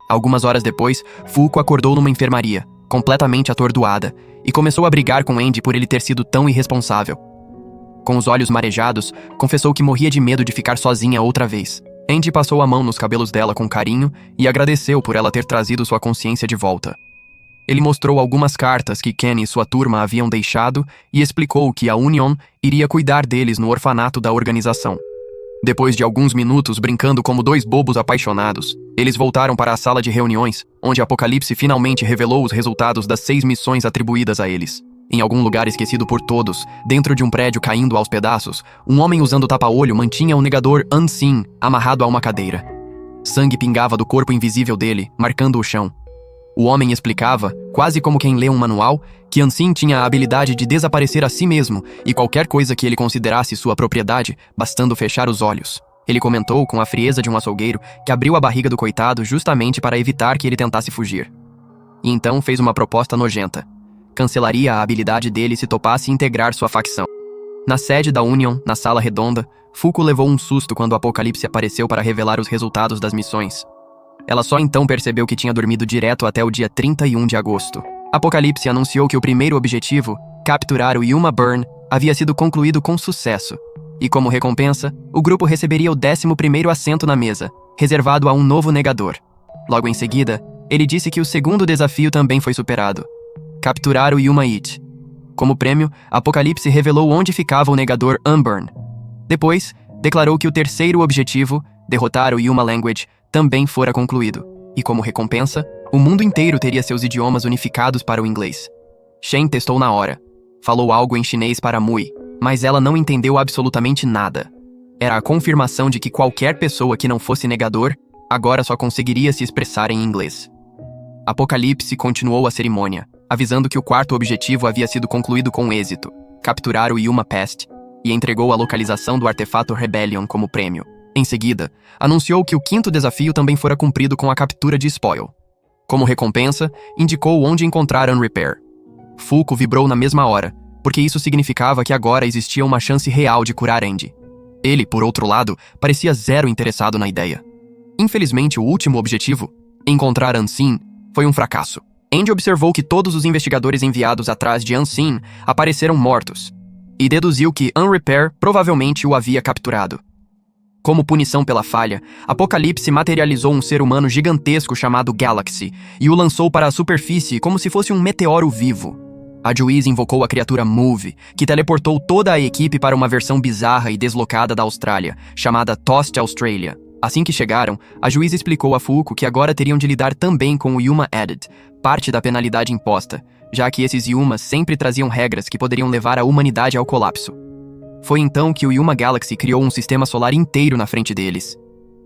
Algumas horas depois, Fuuko acordou numa enfermaria, completamente atordoada, e começou a brigar com Andy por ele ter sido tão irresponsável. Com os olhos marejados, confessou que morria de medo de ficar sozinha outra vez. Andy passou a mão nos cabelos dela com carinho e agradeceu por ela ter trazido sua consciência de volta. Ele mostrou algumas cartas que Ken e sua turma haviam deixado e explicou que a Union iria cuidar deles no orfanato da organização. Depois de alguns minutos brincando como dois bobos apaixonados, eles voltaram para a sala de reuniões, onde Apocalipse finalmente revelou os resultados das 6 missões atribuídas a eles. Em algum lugar esquecido por todos, dentro de um prédio caindo aos pedaços, um homem usando tapa-olho mantinha o negador Unseen amarrado a uma cadeira. Sangue pingava do corpo invisível dele, marcando o chão. O homem explicava, quase como quem lê um manual, que Unseen tinha a habilidade de desaparecer a si mesmo e qualquer coisa que ele considerasse sua propriedade, bastando fechar os olhos. Ele comentou com a frieza de um açougueiro que abriu a barriga do coitado justamente para evitar que ele tentasse fugir. E então fez uma proposta nojenta. Cancelaria a habilidade dele se topasse integrar sua facção. Na sede da Union, na sala redonda, Fuko levou um susto quando o Apocalipse apareceu para revelar os resultados das missões. Ela só então percebeu que tinha dormido direto até o dia 31 de agosto. Apocalipse anunciou que o primeiro objetivo, capturar o Yuma Burn, havia sido concluído com sucesso. E como recompensa, o grupo receberia o 11º assento na mesa, reservado a um novo negador. Logo em seguida, ele disse que o segundo desafio também foi superado. Capturar o Yuma It. Como prêmio, Apocalipse revelou onde ficava o negador Unburn. Depois, declarou que o terceiro objetivo, derrotar o Yuma Language, também fora concluído. E como recompensa, o mundo inteiro teria seus idiomas unificados para o inglês. Shen testou na hora. Falou algo em chinês para Mui, mas ela não entendeu absolutamente nada. Era a confirmação de que qualquer pessoa que não fosse negador, agora só conseguiria se expressar em inglês. Apocalipse continuou a cerimônia, avisando que o quarto objetivo havia sido concluído com êxito, capturar o Yuma Pest, e entregou a localização do artefato Rebellion como prêmio. Em seguida, anunciou que o quinto desafio também fora cumprido com a captura de Spoil. Como recompensa, indicou onde encontrar Unrepair. Fuko vibrou na mesma hora, porque isso significava que agora existia uma chance real de curar Andy. Ele, por outro lado, parecia zero interessado na ideia. Infelizmente, o último objetivo, encontrar Unseen, foi um fracasso. Andy observou que todos os investigadores enviados atrás de Unseen apareceram mortos, e deduziu que Unrepair provavelmente o havia capturado. Como punição pela falha, Apocalipse materializou um ser humano gigantesco chamado Galaxy e o lançou para a superfície como se fosse um meteoro vivo. A Juiz invocou a criatura Move, que teleportou toda a equipe para uma versão bizarra e deslocada da Austrália, chamada Tossed Australia. Assim que chegaram, a Juiz explicou a Fuko que agora teriam de lidar também com o Yuma Added, parte da penalidade imposta, já que esses Yumas sempre traziam regras que poderiam levar a humanidade ao colapso. Foi então que o Yuma Galaxy criou um sistema solar inteiro na frente deles.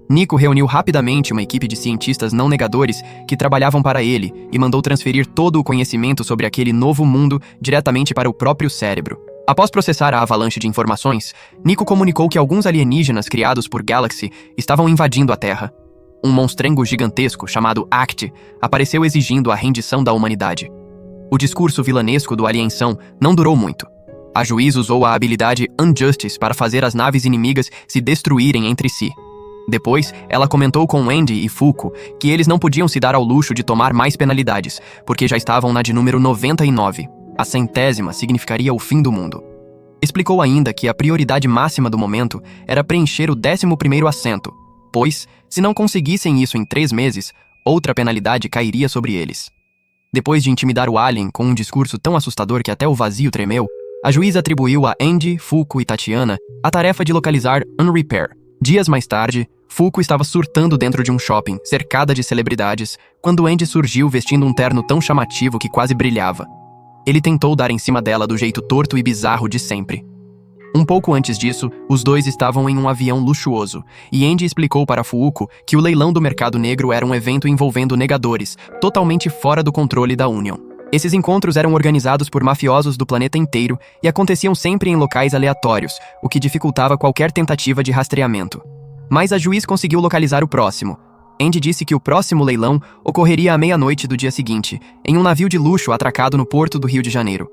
Nico reuniu rapidamente uma equipe de cientistas não negadores que trabalhavam para ele e mandou transferir todo o conhecimento sobre aquele novo mundo diretamente para o próprio cérebro. Após processar a avalanche de informações, Nico comunicou que alguns alienígenas criados por Galaxy estavam invadindo a Terra. Um monstrengo gigantesco chamado Act apareceu exigindo a rendição da humanidade. O discurso vilanesco do aliensão não durou muito. A Juiz usou a habilidade Unjustice para fazer as naves inimigas se destruírem entre si. Depois, ela comentou com Andy e Fuko que eles não podiam se dar ao luxo de tomar mais penalidades, porque já estavam na de número 99. A 100ª significaria o fim do mundo. Explicou ainda que a prioridade máxima do momento era preencher o 11º assento, pois, se não conseguissem isso em 3 meses, outra penalidade cairia sobre eles. Depois de intimidar o alien com um discurso tão assustador que até o vazio tremeu, a Juiz atribuiu a Andy, Fuko e Tatiana a tarefa de localizar Unrepair. Dias mais tarde, Fuko estava surtando dentro de um shopping, cercada de celebridades, quando Andy surgiu vestindo um terno tão chamativo que quase brilhava. Ele tentou dar em cima dela do jeito torto e bizarro de sempre. Um pouco antes disso, os dois estavam em um avião luxuoso, e Andy explicou para Fuko que o leilão do mercado negro era um evento envolvendo negadores, totalmente fora do controle da Union. Esses encontros eram organizados por mafiosos do planeta inteiro e aconteciam sempre em locais aleatórios, o que dificultava qualquer tentativa de rastreamento. Mas a Juiz conseguiu localizar o próximo. Andy disse que o próximo leilão ocorreria à meia-noite do dia seguinte, em um navio de luxo atracado no porto do Rio de Janeiro.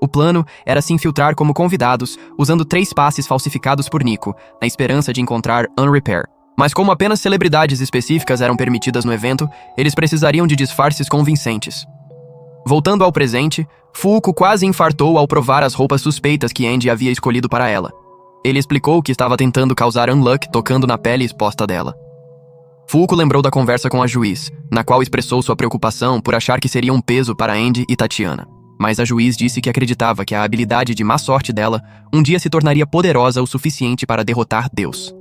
O plano era se infiltrar como convidados, usando 3 passes falsificados por Nico, na esperança de encontrar Unrepair. Mas como apenas celebridades específicas eram permitidas no evento, eles precisariam de disfarces convincentes. Voltando ao presente, Fuko quase infartou ao provar as roupas suspeitas que Andy havia escolhido para ela. Ele explicou que estava tentando causar unluck tocando na pele exposta dela. Fuko lembrou da conversa com a Juiz, na qual expressou sua preocupação por achar que seria um peso para Andy e Tatiana. Mas a Juiz disse que acreditava que a habilidade de má sorte dela um dia se tornaria poderosa o suficiente para derrotar Deus.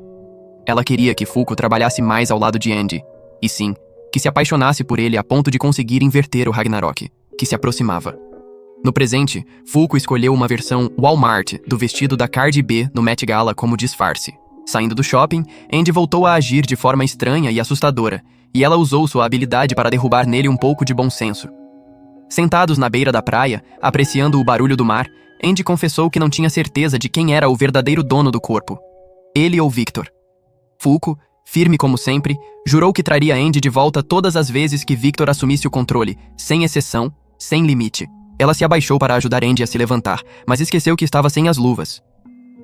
Ela queria que Fuko trabalhasse mais ao lado de Andy, e sim, que se apaixonasse por ele a ponto de conseguir inverter o Ragnarok, que se aproximava. No presente, Fuku escolheu uma versão Walmart do vestido da Cardi B no Met Gala como disfarce. Saindo do shopping, Andy voltou a agir de forma estranha e assustadora, e ela usou sua habilidade para derrubar nele um pouco de bom senso. Sentados na beira da praia, apreciando o barulho do mar, Andy confessou que não tinha certeza de quem era o verdadeiro dono do corpo. Ele ou Victor. Fuku, firme como sempre, jurou que traria Andy de volta todas as vezes que Victor assumisse o controle, sem exceção, sem limite. Ela se abaixou para ajudar Andy a se levantar, mas esqueceu que estava sem as luvas.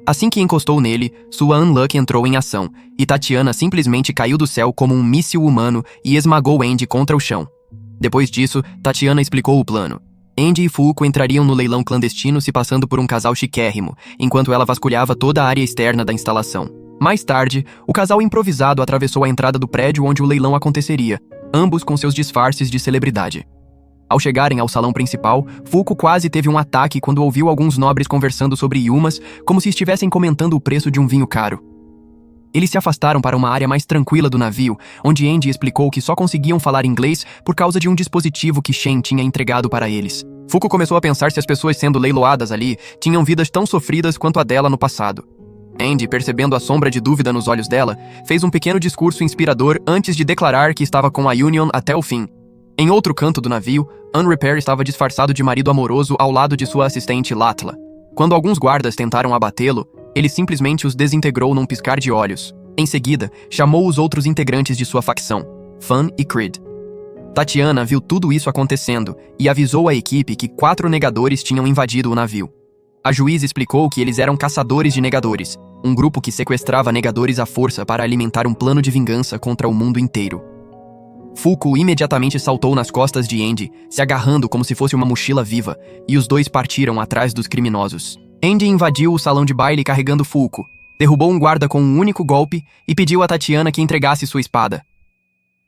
Assim que encostou nele, sua Unluck entrou em ação, e Tatiana simplesmente caiu do céu como um míssil humano e esmagou Andy contra o chão. Depois disso, Tatiana explicou o plano. Andy e Fuku entrariam no leilão clandestino se passando por um casal chiquérrimo, enquanto ela vasculhava toda a área externa da instalação. Mais tarde, o casal improvisado atravessou a entrada do prédio onde o leilão aconteceria, ambos com seus disfarces de celebridade. Ao chegarem ao salão principal, Fuku quase teve um ataque quando ouviu alguns nobres conversando sobre yumas, como se estivessem comentando o preço de um vinho caro. Eles se afastaram para uma área mais tranquila do navio, onde Andy explicou que só conseguiam falar inglês por causa de um dispositivo que Shen tinha entregado para eles. Fuku começou a pensar se as pessoas sendo leiloadas ali tinham vidas tão sofridas quanto a dela no passado. Andy, percebendo a sombra de dúvida nos olhos dela, fez um pequeno discurso inspirador antes de declarar que estava com a Union até o fim. Em outro canto do navio, Unrepair estava disfarçado de marido amoroso ao lado de sua assistente Latla. Quando alguns guardas tentaram abatê-lo, ele simplesmente os desintegrou num piscar de olhos. Em seguida, chamou os outros integrantes de sua facção, Fan e Creed. Tatiana viu tudo isso acontecendo e avisou a equipe que 4 negadores tinham invadido o navio. A juíza explicou que eles eram caçadores de negadores, um grupo que sequestrava negadores à força para alimentar um plano de vingança contra o mundo inteiro. Fuku imediatamente saltou nas costas de Andy, se agarrando como se fosse uma mochila viva, e os dois partiram atrás dos criminosos. Andy invadiu o salão de baile carregando Fuku, derrubou um guarda com um único golpe e pediu a Tatiana que entregasse sua espada.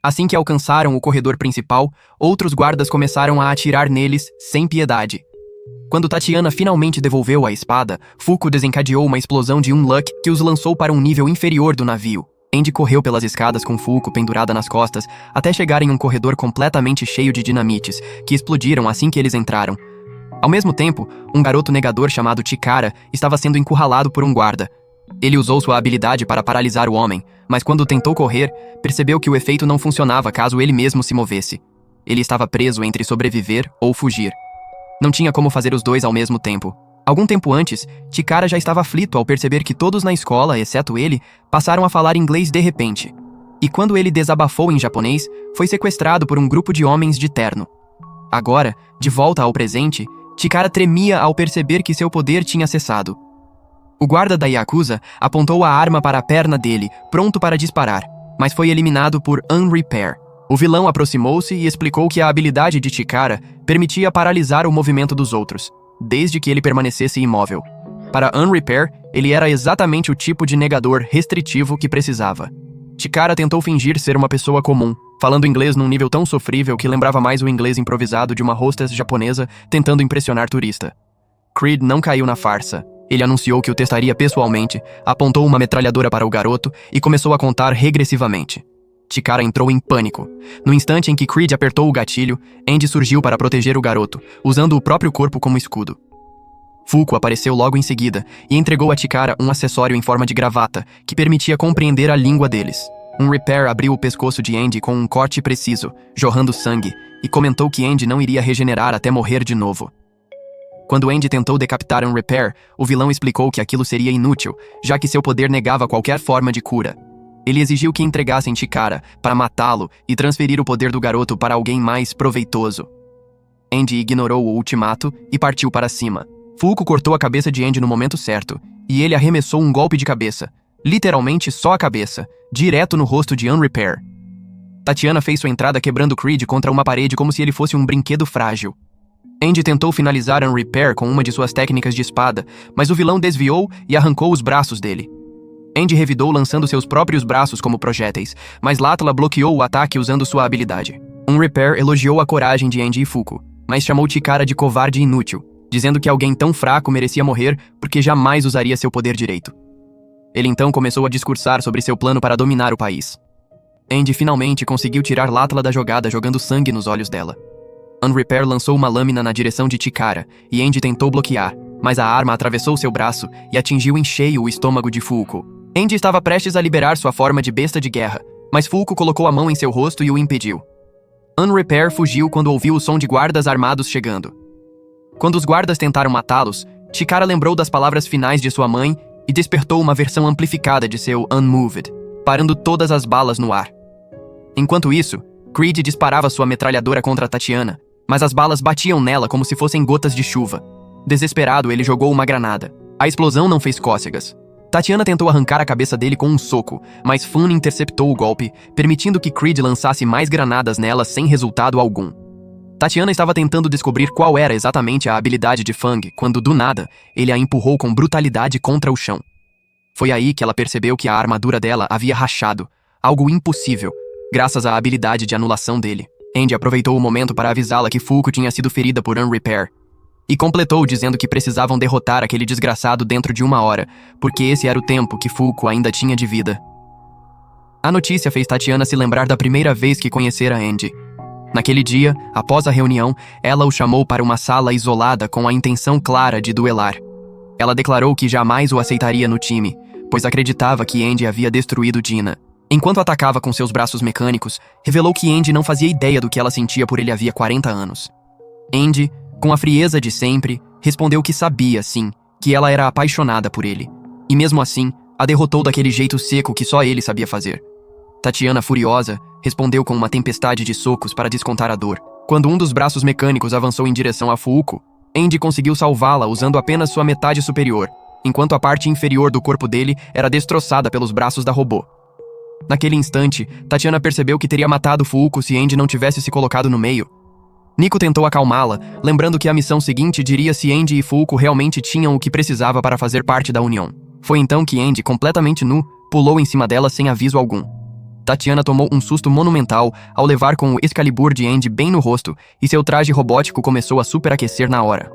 Assim que alcançaram o corredor principal, outros guardas começaram a atirar neles sem piedade. Quando Tatiana finalmente devolveu a espada, Fuku desencadeou uma explosão de Unluck que os lançou para um nível inferior do navio. Andy correu pelas escadas com Fuku pendurada nas costas até chegar em um corredor completamente cheio de dinamites, que explodiram assim que eles entraram. Ao mesmo tempo, um garoto negador chamado Chikara estava sendo encurralado por um guarda. Ele usou sua habilidade para paralisar o homem, mas quando tentou correr, percebeu que o efeito não funcionava caso ele mesmo se movesse. Ele estava preso entre sobreviver ou fugir. Não tinha como fazer os dois ao mesmo tempo. Algum tempo antes, Chikara já estava aflito ao perceber que todos na escola, exceto ele, passaram a falar inglês de repente. E quando ele desabafou em japonês, foi sequestrado por um grupo de homens de terno. Agora, de volta ao presente, Chikara tremia ao perceber que seu poder tinha cessado. O guarda da Yakuza apontou a arma para a perna dele, pronto para disparar, mas foi eliminado por Unrepair. O vilão aproximou-se e explicou que a habilidade de Chikara permitia paralisar o movimento dos outros, desde que ele permanecesse imóvel. Para Unrepair, ele era exatamente o tipo de negador restritivo que precisava. Chikara tentou fingir ser uma pessoa comum, falando inglês num nível tão sofrível que lembrava mais o inglês improvisado de uma hostess japonesa tentando impressionar turista. Creed não caiu na farsa. Ele anunciou que o testaria pessoalmente, apontou uma metralhadora para o garoto e começou a contar regressivamente. Chikara entrou em pânico. No instante em que Creed apertou o gatilho, Andy surgiu para proteger o garoto, usando o próprio corpo como escudo. Fuku apareceu logo em seguida e entregou a Chikara um acessório em forma de gravata que permitia compreender a língua deles. Unrepair abriu o pescoço de Andy com um corte preciso, jorrando sangue, e comentou que Andy não iria regenerar até morrer de novo. Quando Andy tentou decapitar Unrepair, o vilão explicou que aquilo seria inútil, já que seu poder negava qualquer forma de cura. Ele exigiu que entregassem Chikara para matá-lo e transferir o poder do garoto para alguém mais proveitoso. Andy ignorou o ultimato e partiu para cima. Fuku cortou a cabeça de Andy no momento certo, e ele arremessou um golpe de cabeça, literalmente só a cabeça, direto no rosto de Unrepair. Tatiana fez sua entrada quebrando Creed contra uma parede como se ele fosse um brinquedo frágil. Andy tentou finalizar Unrepair com uma de suas técnicas de espada, mas o vilão desviou e arrancou os braços dele. Andy revidou lançando seus próprios braços como projéteis, mas Latla bloqueou o ataque usando sua habilidade. Unrepair elogiou a coragem de Andy e Fuku, mas chamou Chikara de covarde e inútil, dizendo que alguém tão fraco merecia morrer porque jamais usaria seu poder direito. Ele então começou a discursar sobre seu plano para dominar o país. Andy finalmente conseguiu tirar Latla da jogada jogando sangue nos olhos dela. Unrepair lançou uma lâmina na direção de Chikara, e Andy tentou bloquear, mas a arma atravessou seu braço e atingiu em cheio o estômago de Fuuko. Andy estava prestes a liberar sua forma de besta de guerra, mas Fuuko colocou a mão em seu rosto e o impediu. Unrepair fugiu quando ouviu o som de guardas armados chegando. Quando os guardas tentaram matá-los, Chikara lembrou das palavras finais de sua mãe e despertou uma versão amplificada de seu Unmoved, parando todas as balas no ar. Enquanto isso, Creed disparava sua metralhadora contra Tatiana, mas as balas batiam nela como se fossem gotas de chuva. Desesperado, ele jogou uma granada. A explosão não fez cócegas. Tatiana tentou arrancar a cabeça dele com um soco, mas Fun interceptou o golpe, permitindo que Creed lançasse mais granadas nela sem resultado algum. Tatiana estava tentando descobrir qual era exatamente a habilidade de Fang, quando, do nada, ele a empurrou com brutalidade contra o chão. Foi aí que ela percebeu que a armadura dela havia rachado, algo impossível, graças à habilidade de anulação dele. Andy aproveitou o momento para avisá-la que Fuuko tinha sido ferida por Unrepair, e completou dizendo que precisavam derrotar aquele desgraçado dentro de 1 hora, porque esse era o tempo que Fuuko ainda tinha de vida. A notícia fez Tatiana se lembrar da primeira vez que conhecera Andy. Naquele dia, após a reunião, ela o chamou para uma sala isolada com a intenção clara de duelar. Ela declarou que jamais o aceitaria no time, pois acreditava que Andy havia destruído Dina. Enquanto atacava com seus braços mecânicos, revelou que Andy não fazia ideia do que ela sentia por ele havia 40 anos. Andy, com a frieza de sempre, respondeu que sabia, sim, que ela era apaixonada por ele. E mesmo assim, a derrotou daquele jeito seco que só ele sabia fazer. Tatiana, furiosa, respondeu com uma tempestade de socos para descontar a dor. Quando um dos braços mecânicos avançou em direção a Fuuko, Andy conseguiu salvá-la usando apenas sua metade superior, enquanto a parte inferior do corpo dele era destroçada pelos braços da robô. Naquele instante, Tatiana percebeu que teria matado Fuuko se Andy não tivesse se colocado no meio. Nico tentou acalmá-la, lembrando que a missão seguinte diria se Andy e Fuuko realmente tinham o que precisava para fazer parte da União. Foi então que Andy, completamente nu, pulou em cima dela sem aviso algum. Tatiana tomou um susto monumental ao levar com o Excalibur de Andy bem no rosto e seu traje robótico começou a superaquecer na hora.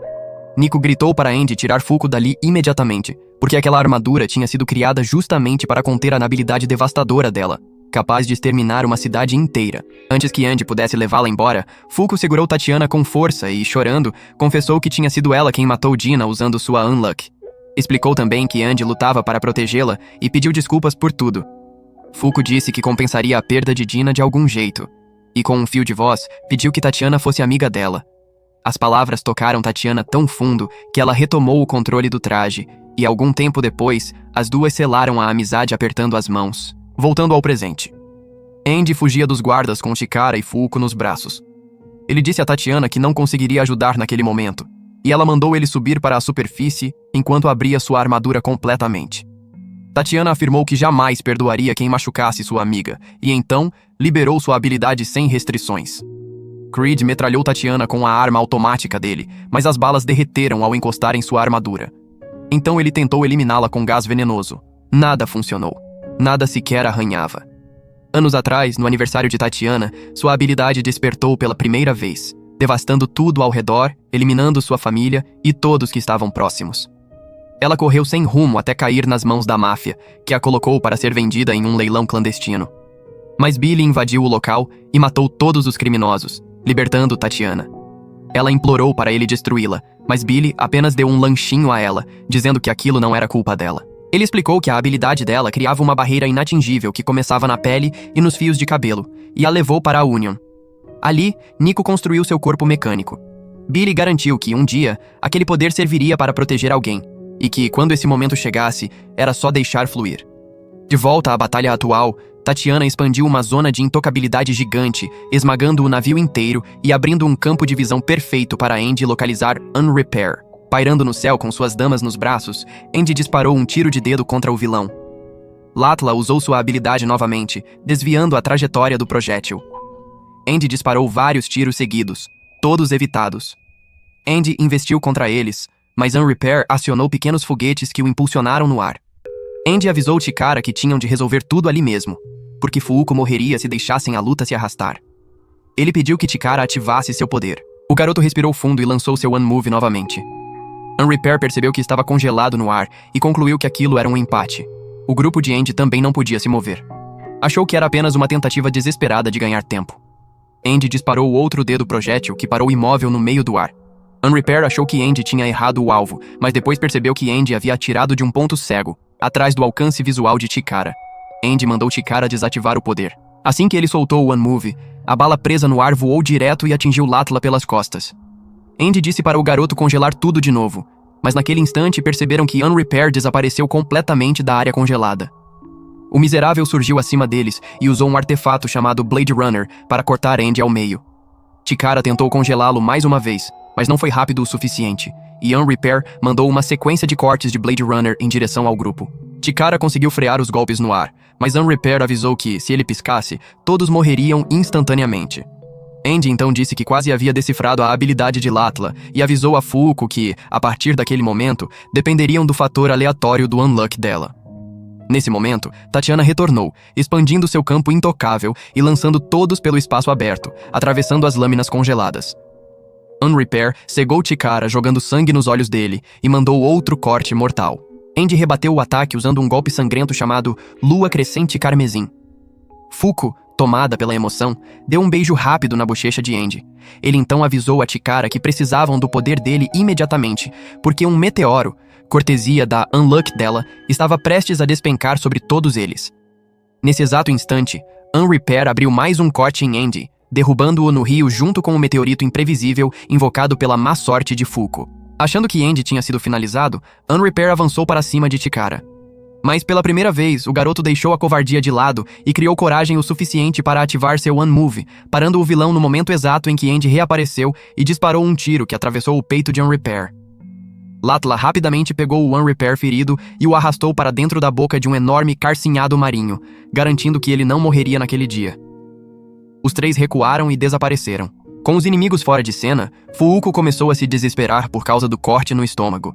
Nico gritou para Andy tirar Fuuko dali imediatamente, porque aquela armadura tinha sido criada justamente para conter a habilidade devastadora dela, capaz de exterminar uma cidade inteira. Antes que Andy pudesse levá-la embora, Fuuko segurou Tatiana com força e, chorando, confessou que tinha sido ela quem matou Dina usando sua Unluck. Explicou também que Andy lutava para protegê-la e pediu desculpas por tudo. Fuuko disse que compensaria a perda de Dina de algum jeito, e com um fio de voz, pediu que Tatiana fosse amiga dela. As palavras tocaram Tatiana tão fundo que ela retomou o controle do traje, e algum tempo depois, as duas selaram a amizade apertando as mãos. Voltando ao presente. Andy fugia dos guardas com Chikara e Fuuko nos braços. Ele disse a Tatiana que não conseguiria ajudar naquele momento, e ela mandou ele subir para a superfície enquanto abria sua armadura completamente. Tatiana afirmou que jamais perdoaria quem machucasse sua amiga, e então liberou sua habilidade sem restrições. Creed metralhou Tatiana com a arma automática dele, mas as balas derreteram ao encostar em sua armadura. Então ele tentou eliminá-la com gás venenoso. Nada funcionou. Nada sequer arranhava. Anos atrás, no aniversário de Tatiana, sua habilidade despertou pela primeira vez, devastando tudo ao redor, eliminando sua família e todos que estavam próximos. Ela correu sem rumo até cair nas mãos da máfia, que a colocou para ser vendida em um leilão clandestino. Mas Billy invadiu o local e matou todos os criminosos, libertando Tatiana. Ela implorou para ele destruí-la, mas Billy apenas deu um lanchinho a ela, dizendo que aquilo não era culpa dela. Ele explicou que a habilidade dela criava uma barreira inatingível que começava na pele e nos fios de cabelo, e a levou para a Union. Ali, Nico construiu seu corpo mecânico. Billy garantiu que, um dia, aquele poder serviria para proteger alguém, e que, quando esse momento chegasse, era só deixar fluir. De volta à batalha atual, Tatiana expandiu uma zona de intocabilidade gigante, esmagando o navio inteiro e abrindo um campo de visão perfeito para Andy localizar Unrepair. Pairando no céu com suas damas nos braços, Andy disparou um tiro de dedo contra o vilão. Latla usou sua habilidade novamente, desviando a trajetória do projétil. Andy disparou vários tiros seguidos, todos evitados. Andy investiu contra eles, mas Unrepair acionou pequenos foguetes que o impulsionaram no ar. Andy avisou Chikara que tinham de resolver tudo ali mesmo, porque Fuuko morreria se deixassem a luta se arrastar. Ele pediu que Chikara ativasse seu poder. O garoto respirou fundo e lançou seu Unmove novamente. Unrepair percebeu que estava congelado no ar e concluiu que aquilo era um empate. O grupo de Andy também não podia se mover. Achou que era apenas uma tentativa desesperada de ganhar tempo. Andy disparou outro dedo projétil que parou imóvel no meio do ar. Unrepair achou que Andy tinha errado o alvo, mas depois percebeu que Andy havia atirado de um ponto cego, atrás do alcance visual de Chikara. Andy mandou Chikara desativar o poder. Assim que ele soltou o One Move, a bala presa no ar voou direto e atingiu Latla pelas costas. Andy disse para o garoto congelar tudo de novo, mas naquele instante perceberam que Unrepair desapareceu completamente da área congelada. O miserável surgiu acima deles e usou um artefato chamado Blade Runner para cortar Andy ao meio. Chikara tentou congelá-lo mais uma vez, mas não foi rápido o suficiente, e Unrepair mandou uma sequência de cortes de Blade Runner em direção ao grupo. Chikara conseguiu frear os golpes no ar, mas Unrepair avisou que, se ele piscasse, todos morreriam instantaneamente. Andy então disse que quase havia decifrado a habilidade de Latla e avisou a Fuuko que, a partir daquele momento, dependeriam do fator aleatório do unluck dela. Nesse momento, Tatiana retornou, expandindo seu campo intocável e lançando todos pelo espaço aberto, atravessando as lâminas congeladas. Unrepair cegou Chikara jogando sangue nos olhos dele e mandou outro corte mortal. Andy rebateu o ataque usando um golpe sangrento chamado Lua Crescente Carmesim. Fuuko, tomada pela emoção, deu um beijo rápido na bochecha de Andy. Ele então avisou a Chikara que precisavam do poder dele imediatamente, porque um meteoro, cortesia da unluck dela, estava prestes a despencar sobre todos eles. Nesse exato instante, Unrepair abriu mais um corte em Andy, derrubando-o no rio junto com o meteorito imprevisível invocado pela má sorte de Fuuko. Achando que Andy tinha sido finalizado, Unrepair avançou para cima de Chikara. Mas pela primeira vez, o garoto deixou a covardia de lado e criou coragem o suficiente para ativar seu One Move, parando o vilão no momento exato em que Andy reapareceu e disparou um tiro que atravessou o peito de Unrepair. Latla rapidamente pegou o Unrepair ferido e o arrastou para dentro da boca de um enorme carcinhado marinho, garantindo que ele não morreria naquele dia. Os três recuaram e desapareceram. Com os inimigos fora de cena, Fuuko começou a se desesperar por causa do corte no estômago.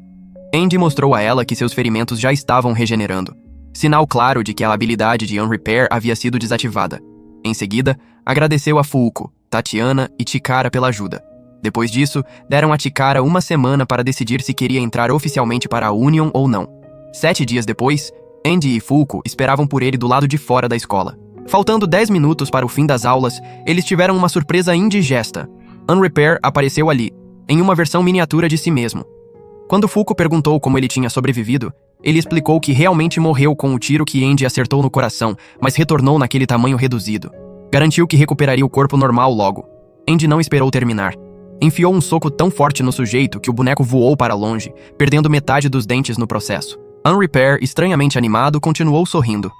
Andy mostrou a ela que seus ferimentos já estavam regenerando, sinal claro de que a habilidade de Unrepair havia sido desativada. Em seguida, agradeceu a Fuuko, Tatiana e Chikara pela ajuda. Depois disso, deram a Chikara uma semana para decidir se queria entrar oficialmente para a Union ou não. 7 dias depois, Andy e Fuuko esperavam por ele do lado de fora da escola. Faltando 10 minutos para o fim das aulas, eles tiveram uma surpresa indigesta. Unrepair apareceu ali, em uma versão miniatura de si mesmo. Quando Fuuko perguntou como ele tinha sobrevivido, ele explicou que realmente morreu com o tiro que Andy acertou no coração, mas retornou naquele tamanho reduzido. Garantiu que recuperaria o corpo normal logo. Andy não esperou terminar. Enfiou um soco tão forte no sujeito que o boneco voou para longe, perdendo metade dos dentes no processo. Unrepair, estranhamente animado, continuou sorrindo.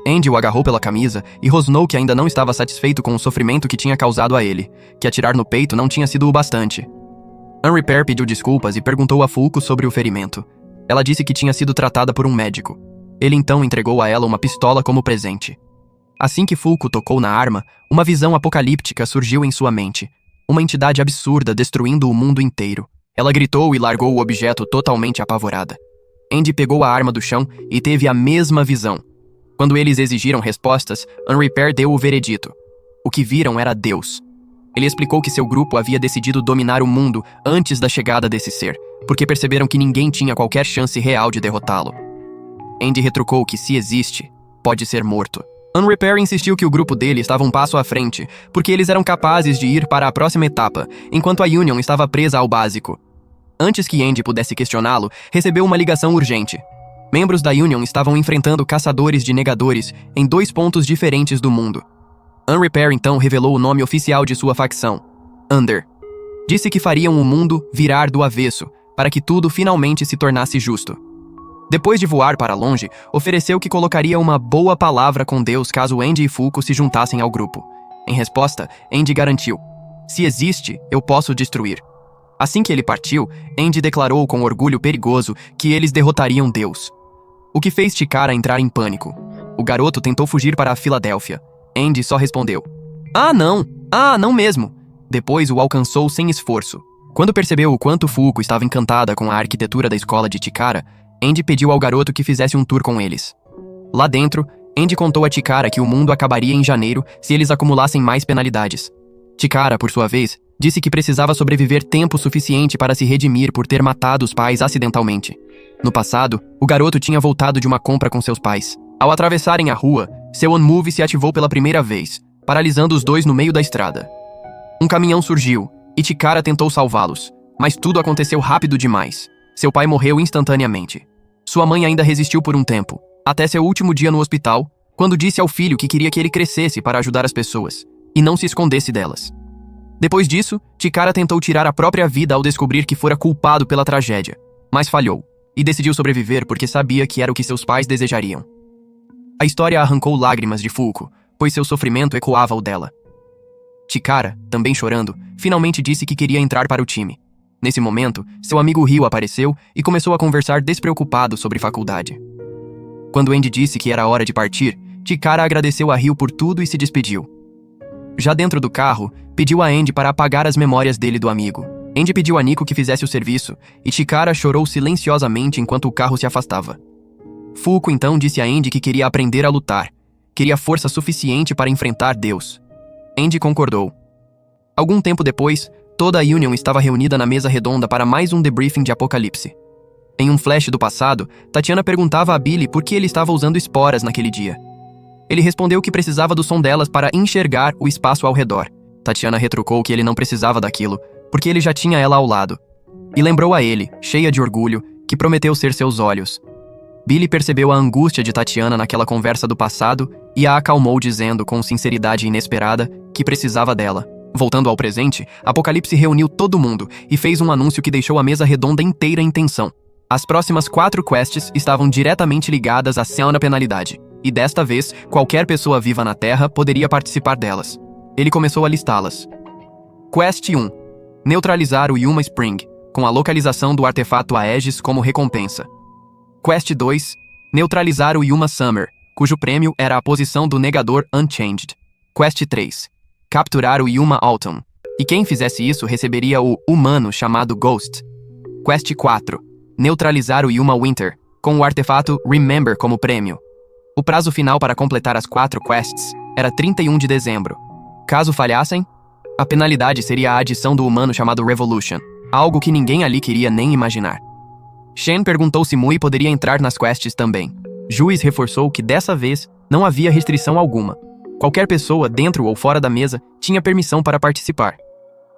Andy o agarrou pela camisa e rosnou que ainda não estava satisfeito com o sofrimento que tinha causado a ele, que atirar no peito não tinha sido o bastante. Unrepair pediu desculpas e perguntou a Fuuko sobre o ferimento. Ela disse que tinha sido tratada por um médico. Ele então entregou a ela uma pistola como presente. Assim que Fuuko tocou na arma, uma visão apocalíptica surgiu em sua mente. Uma entidade absurda destruindo o mundo inteiro. Ela gritou e largou o objeto totalmente apavorada. Andy pegou a arma do chão e teve a mesma visão. Quando eles exigiram respostas, Unrepair deu o veredito. O que viram era Deus. Ele explicou que seu grupo havia decidido dominar o mundo antes da chegada desse ser, porque perceberam que ninguém tinha qualquer chance real de derrotá-lo. Andy retrucou que se existe, pode ser morto. Unrepair insistiu que o grupo dele estava um passo à frente, porque eles eram capazes de ir para a próxima etapa, enquanto a Union estava presa ao básico. Antes que Andy pudesse questioná-lo, recebeu uma ligação urgente. Membros da Union estavam enfrentando caçadores de negadores em 2 pontos diferentes do mundo. Unrepair então revelou o nome oficial de sua facção, Under. Disse que fariam o mundo virar do avesso, para que tudo finalmente se tornasse justo. Depois de voar para longe, ofereceu que colocaria uma boa palavra com Deus caso Andy e Fuuko se juntassem ao grupo. Em resposta, Andy garantiu: "Se existe, eu posso destruir." Assim que ele partiu, Andy declarou com orgulho perigoso que eles derrotariam Deus. O que fez Chikara entrar em pânico. O garoto tentou fugir para a Filadélfia. Andy só respondeu: "Ah, não! Ah, não mesmo!" Depois o alcançou sem esforço. Quando percebeu o quanto Fuuko estava encantada com a arquitetura da escola de Chikara, Andy pediu ao garoto que fizesse um tour com eles. Lá dentro, Andy contou a Chikara que o mundo acabaria em janeiro se eles acumulassem mais penalidades. Chikara, por sua vez, disse que precisava sobreviver tempo suficiente para se redimir por ter matado os pais acidentalmente. No passado, o garoto tinha voltado de uma compra com seus pais. Ao atravessarem a rua, seu On-Move se ativou pela primeira vez, paralisando os dois no meio da estrada. Um caminhão surgiu, e Chikara tentou salvá-los, mas tudo aconteceu rápido demais. Seu pai morreu instantaneamente. Sua mãe ainda resistiu por um tempo, até seu último dia no hospital, quando disse ao filho que queria que ele crescesse para ajudar as pessoas, e não se escondesse delas. Depois disso, Chikara tentou tirar a própria vida ao descobrir que fora culpado pela tragédia, mas falhou, e decidiu sobreviver porque sabia que era o que seus pais desejariam. A história arrancou lágrimas de Fuko, pois seu sofrimento ecoava o dela. Chikara, também chorando, finalmente disse que queria entrar para o time. Nesse momento, seu amigo Ryo apareceu e começou a conversar despreocupado sobre faculdade. Quando Andy disse que era hora de partir, Chikara agradeceu a Ryo por tudo e se despediu. Já dentro do carro, pediu a Andy para apagar as memórias dele do amigo. Andy pediu a Nico que fizesse o serviço, e Chikara chorou silenciosamente enquanto o carro se afastava. Fuko então disse a Andy que queria aprender a lutar, queria força suficiente para enfrentar Deus. Andy concordou. Algum tempo depois, toda a Union estava reunida na mesa redonda para mais um debriefing de Apocalipse. Em um flash do passado, Tatiana perguntava a Billy por que ele estava usando esporas naquele dia. Ele respondeu que precisava do som delas para enxergar o espaço ao redor. Tatiana retrucou que ele não precisava daquilo, porque ele já tinha ela ao lado. E lembrou a ele, cheia de orgulho, que prometeu ser seus olhos. Billy percebeu a angústia de Tatiana naquela conversa do passado e a acalmou dizendo com sinceridade inesperada que precisava dela. Voltando ao presente, Apocalipse reuniu todo mundo e fez um anúncio que deixou a mesa redonda inteira em tensão. As próximas 4 quests estavam diretamente ligadas à cena penalidade, e desta vez, qualquer pessoa viva na Terra poderia participar delas. Ele começou a listá-las. Quest 1. Neutralizar o Yuma Spring, com a localização do artefato Aegis como recompensa. Quest 2. Neutralizar o Yuma Summer, cujo prêmio era a posição do negador Unchanged. Quest 3. Capturar o Yuma Autumn, e quem fizesse isso receberia o humano chamado Ghost. Quest 4. Neutralizar o Yuma Winter, com o artefato Remember como prêmio. O prazo final para completar as 4 quests era 31 de dezembro. Caso falhassem, a penalidade seria a adição do humano chamado Revolution, algo que ninguém ali queria nem imaginar. Shen perguntou se Mui poderia entrar nas quests também. Juiz reforçou que dessa vez não havia restrição alguma. Qualquer pessoa, dentro ou fora da mesa, tinha permissão para participar.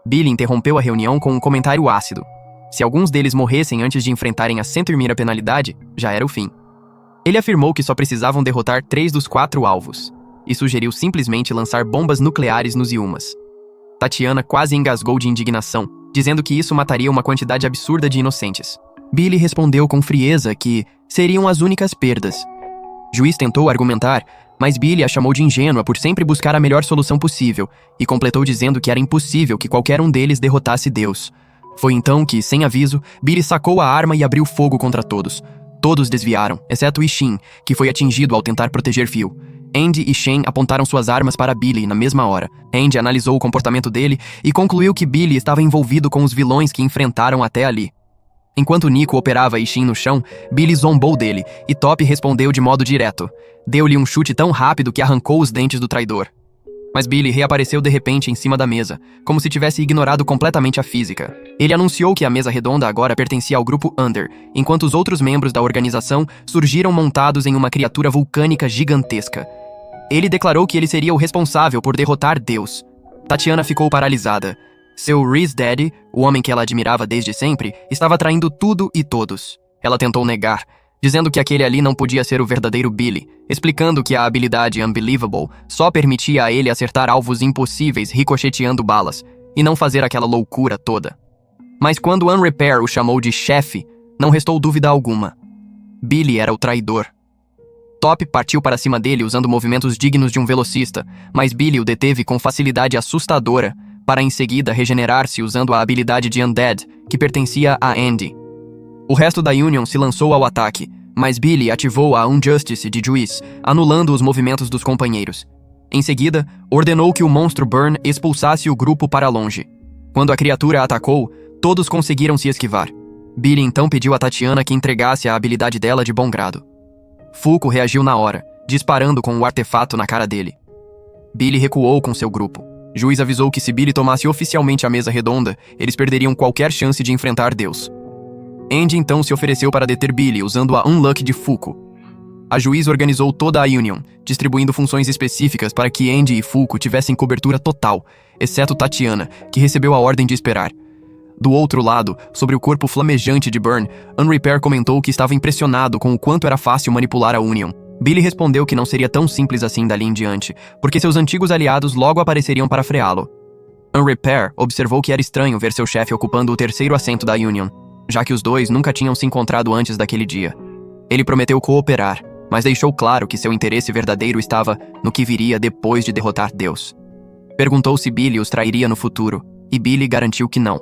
Billy interrompeu a reunião com um comentário ácido. Se alguns deles morressem antes de enfrentarem a 101ª penalidade, já era o fim. Ele afirmou que só precisavam derrotar 3 dos 4 alvos, e sugeriu simplesmente lançar bombas nucleares nos Yumas. Tatiana quase engasgou de indignação, dizendo que isso mataria uma quantidade absurda de inocentes. Billy respondeu com frieza que seriam as únicas perdas. Juiz tentou argumentar, mas Billy a chamou de ingênua por sempre buscar a melhor solução possível, e completou dizendo que era impossível que qualquer um deles derrotasse Deus. Foi então que, sem aviso, Billy sacou a arma e abriu fogo contra todos. Todos desviaram, exceto Ishin, que foi atingido ao tentar proteger Phil. Andy e Shen apontaram suas armas para Billy na mesma hora. Andy analisou o comportamento dele e concluiu que Billy estava envolvido com os vilões que enfrentaram até ali. Enquanto Nico operava Ishin no chão, Billy zombou dele, e Top respondeu de modo direto. Deu-lhe um chute tão rápido que arrancou os dentes do traidor. Mas Billy reapareceu de repente em cima da mesa, como se tivesse ignorado completamente a física. Ele anunciou que a mesa redonda agora pertencia ao grupo Under, enquanto os outros membros da organização surgiram montados em uma criatura vulcânica gigantesca. Ele declarou que ele seria o responsável por derrotar Deus. Tatiana ficou paralisada. Seu Riz Daddy, o homem que ela admirava desde sempre, estava traindo tudo e todos. Ela tentou negar, dizendo que aquele ali não podia ser o verdadeiro Billy, explicando que a habilidade Unbelievable só permitia a ele acertar alvos impossíveis ricocheteando balas, e não fazer aquela loucura toda. Mas quando Unrepair o chamou de chefe, não restou dúvida alguma. Billy era o traidor. Top partiu para cima dele usando movimentos dignos de um velocista, mas Billy o deteve com facilidade assustadora, para em seguida regenerar-se usando a habilidade de Undead, que pertencia a Andy. O resto da Union se lançou ao ataque, mas Billy ativou a Unjustice de Juiz, anulando os movimentos dos companheiros. Em seguida, ordenou que o monstro Burn expulsasse o grupo para longe. Quando a criatura atacou, todos conseguiram se esquivar. Billy então pediu a Tatiana que entregasse a habilidade dela de bom grado. Fuko reagiu na hora, disparando com o artefato na cara dele. Billy recuou com seu grupo. Juiz avisou que se Billy tomasse oficialmente a mesa redonda, eles perderiam qualquer chance de enfrentar Deus. Andy então se ofereceu para deter Billy usando a Unluck de Fuko. A Juiz organizou toda a Union, distribuindo funções específicas para que Andy e Fulco tivessem cobertura total, exceto Tatiana, que recebeu a ordem de esperar. Do outro lado, sobre o corpo flamejante de Burn, Unrepair comentou que estava impressionado com o quanto era fácil manipular a Union. Billy respondeu que não seria tão simples assim dali em diante, porque seus antigos aliados logo apareceriam para freá-lo. Unrepair observou que era estranho ver seu chefe ocupando o terceiro assento da Union, já que os dois nunca tinham se encontrado antes daquele dia. Ele prometeu cooperar, mas deixou claro que seu interesse verdadeiro estava no que viria depois de derrotar Deus. Perguntou se Billy os trairia no futuro, e Billy garantiu que não.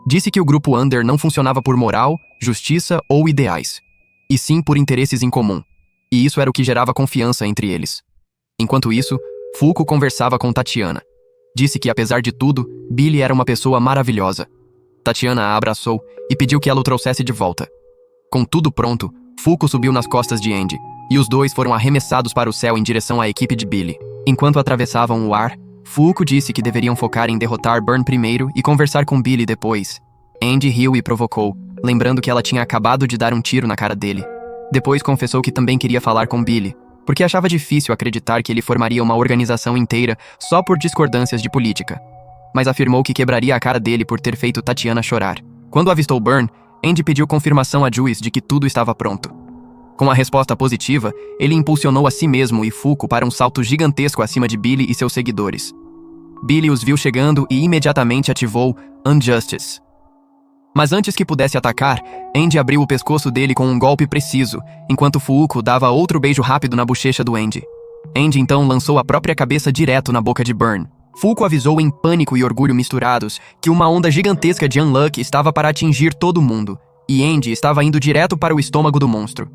Disse que o grupo Under não funcionava por moral, justiça ou ideais, e sim por interesses em comum, e isso era o que gerava confiança entre eles. Enquanto isso, Fulco conversava com Tatiana. Disse que, apesar de tudo, Billy era uma pessoa maravilhosa. Tatiana a abraçou e pediu que ela o trouxesse de volta. Com tudo pronto, Fulco subiu nas costas de Andy, e os dois foram arremessados para o céu em direção à equipe de Billy. Enquanto atravessavam o ar, Fulco disse que deveriam focar em derrotar Burn primeiro e conversar com Billy depois. Andy riu e provocou, lembrando que ela tinha acabado de dar um tiro na cara dele. Depois confessou que também queria falar com Billy, porque achava difícil acreditar que ele formaria uma organização inteira só por discordâncias de política. Mas afirmou que quebraria a cara dele por ter feito Tatiana chorar. Quando avistou Burn, Andy pediu confirmação a Juice de que tudo estava pronto. Com a resposta positiva, ele impulsionou a si mesmo e Fulco para um salto gigantesco acima de Billy e seus seguidores. Billy os viu chegando e imediatamente ativou Unjustice. Mas antes que pudesse atacar, Andy abriu o pescoço dele com um golpe preciso, enquanto Fulco dava outro beijo rápido na bochecha do Andy. Andy então lançou a própria cabeça direto na boca de Burn. Fulco avisou em pânico e orgulho misturados que uma onda gigantesca de Unluck estava para atingir todo mundo, e Andy estava indo direto para o estômago do monstro.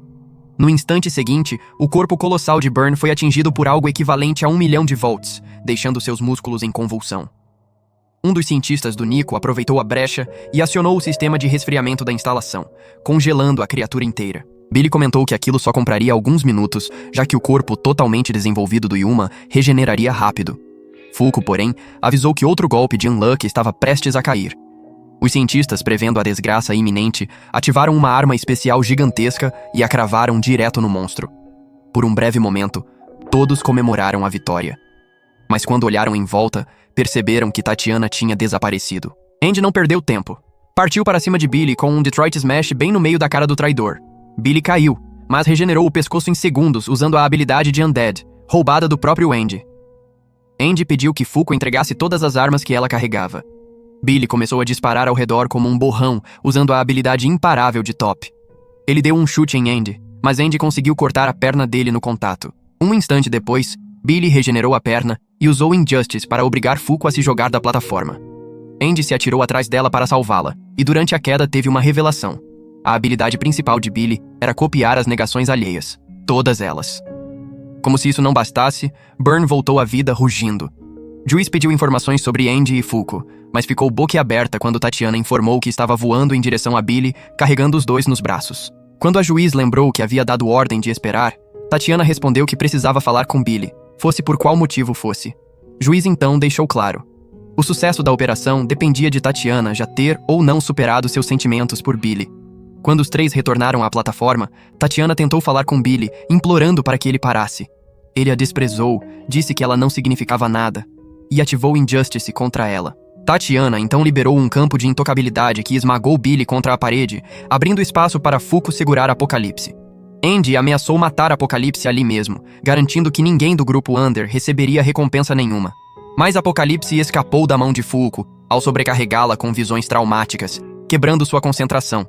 No instante seguinte, o corpo colossal de Burn foi atingido por algo equivalente a 1 milhão de volts, deixando seus músculos em convulsão. Um dos cientistas do Nico aproveitou a brecha e acionou o sistema de resfriamento da instalação, congelando a criatura inteira. Billy comentou que aquilo só compraria alguns minutos, já que o corpo totalmente desenvolvido do Yuma regeneraria rápido. Fulco, porém, avisou que outro golpe de Unluck estava prestes a cair. Os cientistas, prevendo a desgraça iminente, ativaram uma arma especial gigantesca e a cravaram direto no monstro. Por um breve momento, todos comemoraram a vitória. Mas quando olharam em volta, perceberam que Tatiana tinha desaparecido. Andy não perdeu tempo. Partiu para cima de Billy com um Detroit Smash bem no meio da cara do traidor. Billy caiu, mas regenerou o pescoço em segundos usando a habilidade de Undead, roubada do próprio Andy. Andy pediu que Fulco entregasse todas as armas que ela carregava. Billy começou a disparar ao redor como um borrão, usando a habilidade imparável de Top. Ele deu um chute em Andy, mas Andy conseguiu cortar a perna dele no contato. Um instante depois, Billy regenerou a perna e usou Injustice para obrigar Fulco a se jogar da plataforma. Andy se atirou atrás dela para salvá-la, e durante a queda teve uma revelação. A habilidade principal de Billy era copiar as negações alheias. Todas elas. Como se isso não bastasse, Burn voltou à vida rugindo. Juice pediu informações sobre Andy e Fulco, mas ficou boquiaberta quando Tatiana informou que estava voando em direção a Billy, carregando os dois nos braços. Quando a Juiz lembrou que havia dado ordem de esperar, Tatiana respondeu que precisava falar com Billy, fosse por qual motivo fosse. Juiz então deixou claro. O sucesso da operação dependia de Tatiana já ter ou não superado seus sentimentos por Billy. Quando os três retornaram à plataforma, Tatiana tentou falar com Billy, implorando para que ele parasse. Ele a desprezou, disse que ela não significava nada, e ativou Injustice contra ela. Tatiana então liberou um campo de intocabilidade que esmagou Billy contra a parede, abrindo espaço para Fulco segurar Apocalipse. Andy ameaçou matar Apocalipse ali mesmo, garantindo que ninguém do grupo Under receberia recompensa nenhuma. Mas Apocalipse escapou da mão de Fulco, ao sobrecarregá-la com visões traumáticas, quebrando sua concentração.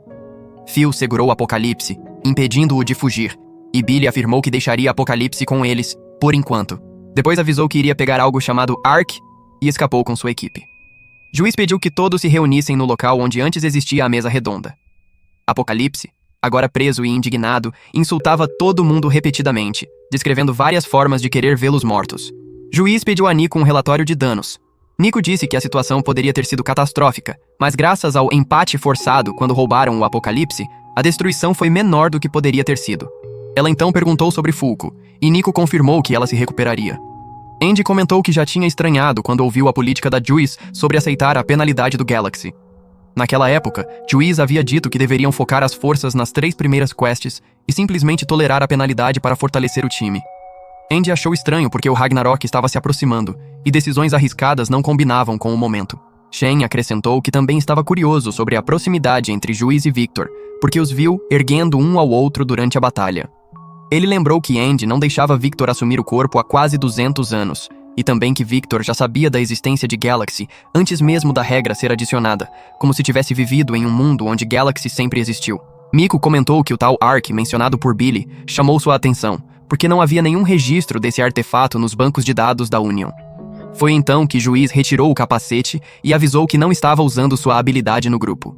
Phil segurou Apocalipse, impedindo-o de fugir, e Billy afirmou que deixaria Apocalipse com eles, por enquanto. Depois avisou que iria pegar algo chamado Ark e escapou com sua equipe. Juiz pediu que todos se reunissem no local onde antes existia a mesa redonda. Apocalipse, agora preso e indignado, insultava todo mundo repetidamente, descrevendo várias formas de querer vê-los mortos. Juiz pediu a Nico um relatório de danos. Nico disse que a situação poderia ter sido catastrófica, mas graças ao empate forçado quando roubaram o Apocalipse, a destruição foi menor do que poderia ter sido. Ela então perguntou sobre Fulco, e Nico confirmou que ela se recuperaria. Andy comentou que já tinha estranhado quando ouviu a política da Juice sobre aceitar a penalidade do Galaxy. Naquela época, Juiz havia dito que deveriam focar as forças nas 3 primeiras quests e simplesmente tolerar a penalidade para fortalecer o time. Andy achou estranho porque o Ragnarok estava se aproximando e decisões arriscadas não combinavam com o momento. Shen acrescentou que também estava curioso sobre a proximidade entre Juiz e Victor, porque os viu erguendo um ao outro durante a batalha. Ele lembrou que Andy não deixava Victor assumir o corpo há quase 200 anos, e também que Victor já sabia da existência de Galaxy antes mesmo da regra ser adicionada, como se tivesse vivido em um mundo onde Galaxy sempre existiu. Miko comentou que o tal Ark, mencionado por Billy, chamou sua atenção, porque não havia nenhum registro desse artefato nos bancos de dados da Union. Foi então que Juiz retirou o capacete e avisou que não estava usando sua habilidade no grupo.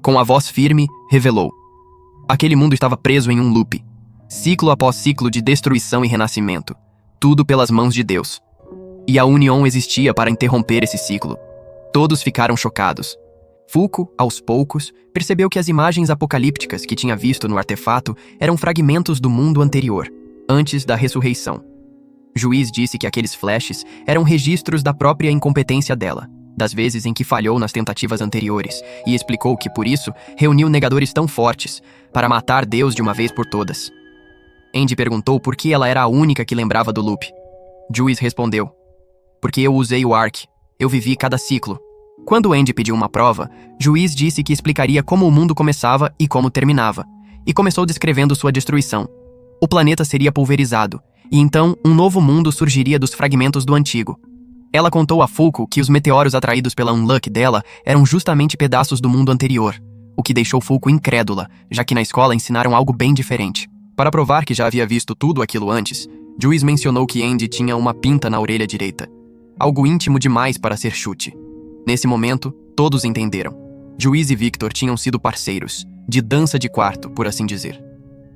Com a voz firme, revelou: aquele mundo estava preso em um loop. Ciclo após ciclo de destruição e renascimento. Tudo pelas mãos de Deus. E a Union existia para interromper esse ciclo. Todos ficaram chocados. Fuko, aos poucos, percebeu que as imagens apocalípticas que tinha visto no artefato eram fragmentos do mundo anterior, antes da ressurreição. Juiz disse que aqueles flashes eram registros da própria incompetência dela, das vezes em que falhou nas tentativas anteriores, e explicou que, por isso, reuniu negadores tão fortes, para matar Deus de uma vez por todas. Andy perguntou por que ela era a única que lembrava do loop. Juiz respondeu: porque eu usei o Ark, eu vivi cada ciclo. Quando Andy pediu uma prova, Juiz disse que explicaria como o mundo começava e como terminava, e começou descrevendo sua destruição. O planeta seria pulverizado, e então um novo mundo surgiria dos fragmentos do antigo. Ela contou a Fuko que os meteoros atraídos pela Unluck dela eram justamente pedaços do mundo anterior, o que deixou Fuko incrédula, já que na escola ensinaram algo bem diferente. Para provar que já havia visto tudo aquilo antes, Juiz mencionou que Andy tinha uma pinta na orelha direita. Algo íntimo demais para ser chute. Nesse momento, todos entenderam. Juiz e Victor tinham sido parceiros, de dança de quarto, por assim dizer.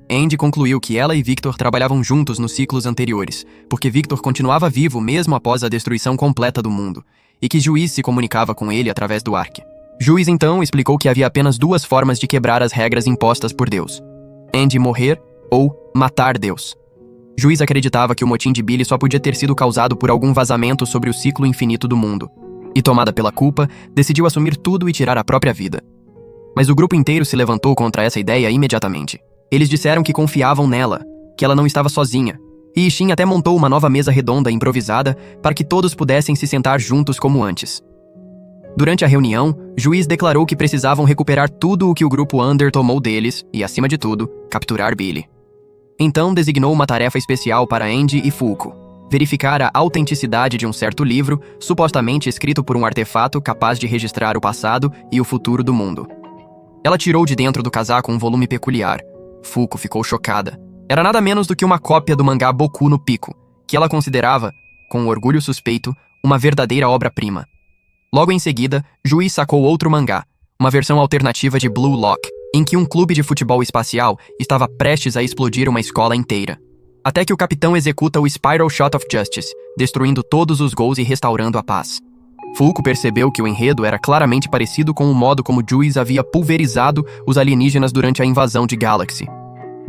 Andy concluiu que ela e Victor trabalhavam juntos nos ciclos anteriores, porque Victor continuava vivo mesmo após a destruição completa do mundo, e que Juiz se comunicava com ele através do Ark. Juiz então explicou que havia apenas 2 formas de quebrar as regras impostas por Deus: Andy morrer ou matar Deus. Juiz acreditava que o motim de Billy só podia ter sido causado por algum vazamento sobre o ciclo infinito do mundo, e tomada pela culpa, decidiu assumir tudo e tirar a própria vida. Mas o grupo inteiro se levantou contra essa ideia imediatamente. Eles disseram que confiavam nela, que ela não estava sozinha, e Ishin até montou uma nova mesa redonda improvisada para que todos pudessem se sentar juntos como antes. Durante a reunião, Juiz declarou que precisavam recuperar tudo o que o grupo Under tomou deles e, acima de tudo, capturar Billy. Então designou uma tarefa especial para Andy e Fuko: verificar a autenticidade de um certo livro, supostamente escrito por um artefato capaz de registrar o passado e o futuro do mundo. Ela tirou de dentro do casaco um volume peculiar. Fuko ficou chocada. Era nada menos do que uma cópia do mangá Boku no Pico, que ela considerava, com orgulho suspeito, uma verdadeira obra-prima. Logo em seguida, Juiz sacou outro mangá, uma versão alternativa de Blue Lock, em que um clube de futebol espacial estava prestes a explodir uma escola inteira. Até que o capitão executa o Spiral Shot of Justice, destruindo todos os gols e restaurando a paz. Fuko percebeu que o enredo era claramente parecido com o modo como Juiz havia pulverizado os alienígenas durante a invasão de Galaxy.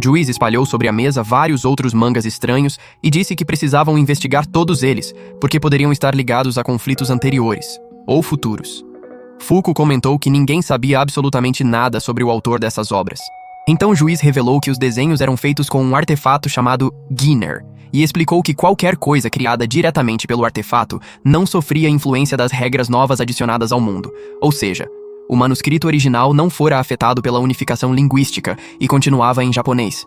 Juiz espalhou sobre a mesa vários outros mangas estranhos e disse que precisavam investigar todos eles, porque poderiam estar ligados a conflitos anteriores, ou futuros. Fuko comentou que ninguém sabia absolutamente nada sobre o autor dessas obras. Então Juiz revelou que os desenhos eram feitos com um artefato chamado Ginner, e explicou que qualquer coisa criada diretamente pelo artefato não sofria influência das regras novas adicionadas ao mundo, ou seja, o manuscrito original não fora afetado pela unificação linguística e continuava em japonês.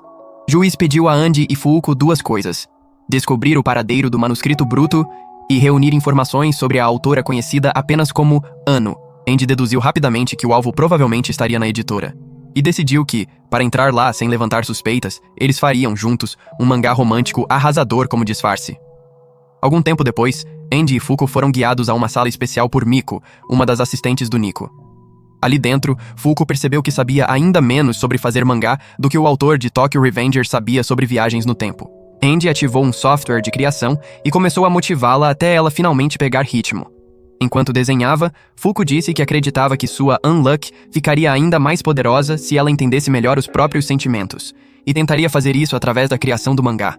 Juiz pediu a Andy e Fuko 2 coisas: descobrir o paradeiro do manuscrito bruto e reunir informações sobre a autora conhecida apenas como Ano. Andy deduziu rapidamente que o alvo provavelmente estaria na editora, e decidiu que, para entrar lá sem levantar suspeitas, eles fariam, juntos, um mangá romântico arrasador como disfarce. Algum tempo depois, Andy e Fuko foram guiados a uma sala especial por Miko, uma das assistentes do Nico. Ali dentro, Fuko percebeu que sabia ainda menos sobre fazer mangá do que o autor de Tokyo Revenger sabia sobre viagens no tempo. Andy ativou um software de criação e começou a motivá-la até ela finalmente pegar ritmo. Enquanto desenhava, Fuko disse que acreditava que sua Unluck ficaria ainda mais poderosa se ela entendesse melhor os próprios sentimentos, e tentaria fazer isso através da criação do mangá.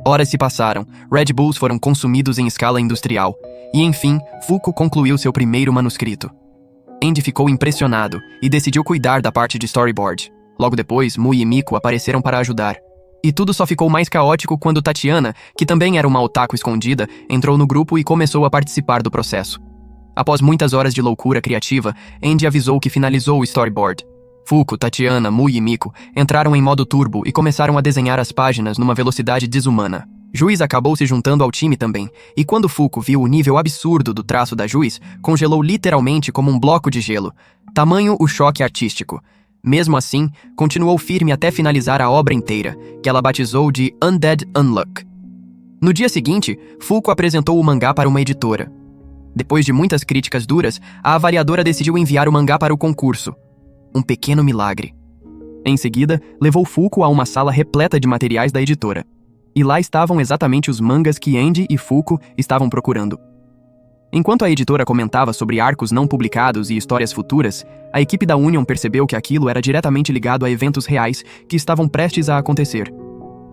Horas se passaram, Red Bulls foram consumidos em escala industrial, e enfim, Fuko concluiu seu primeiro manuscrito. Andy ficou impressionado e decidiu cuidar da parte de storyboard. Logo depois, Mui e Miko apareceram para ajudar. E tudo só ficou mais caótico quando Tatiana, que também era uma otaku escondida, entrou no grupo e começou a participar do processo. Após muitas horas de loucura criativa, Andy avisou que finalizou o storyboard. Fuko, Tatiana, Mui e Miko entraram em modo turbo e começaram a desenhar as páginas numa velocidade desumana. Juiz acabou se juntando ao time também, e quando Fuko viu o nível absurdo do traço da Juiz, congelou literalmente como um bloco de gelo. Tamanho o choque artístico. Mesmo assim, continuou firme até finalizar a obra inteira, que ela batizou de Undead Unluck. No dia seguinte, Fuko apresentou o mangá para uma editora. Depois de muitas críticas duras, a avaliadora decidiu enviar o mangá para o concurso. Um pequeno milagre. Em seguida, levou Fuko a uma sala repleta de materiais da editora. E lá estavam exatamente os mangas que Andy e Fuko estavam procurando. Enquanto a editora comentava sobre arcos não publicados e histórias futuras, a equipe da Union percebeu que aquilo era diretamente ligado a eventos reais que estavam prestes a acontecer.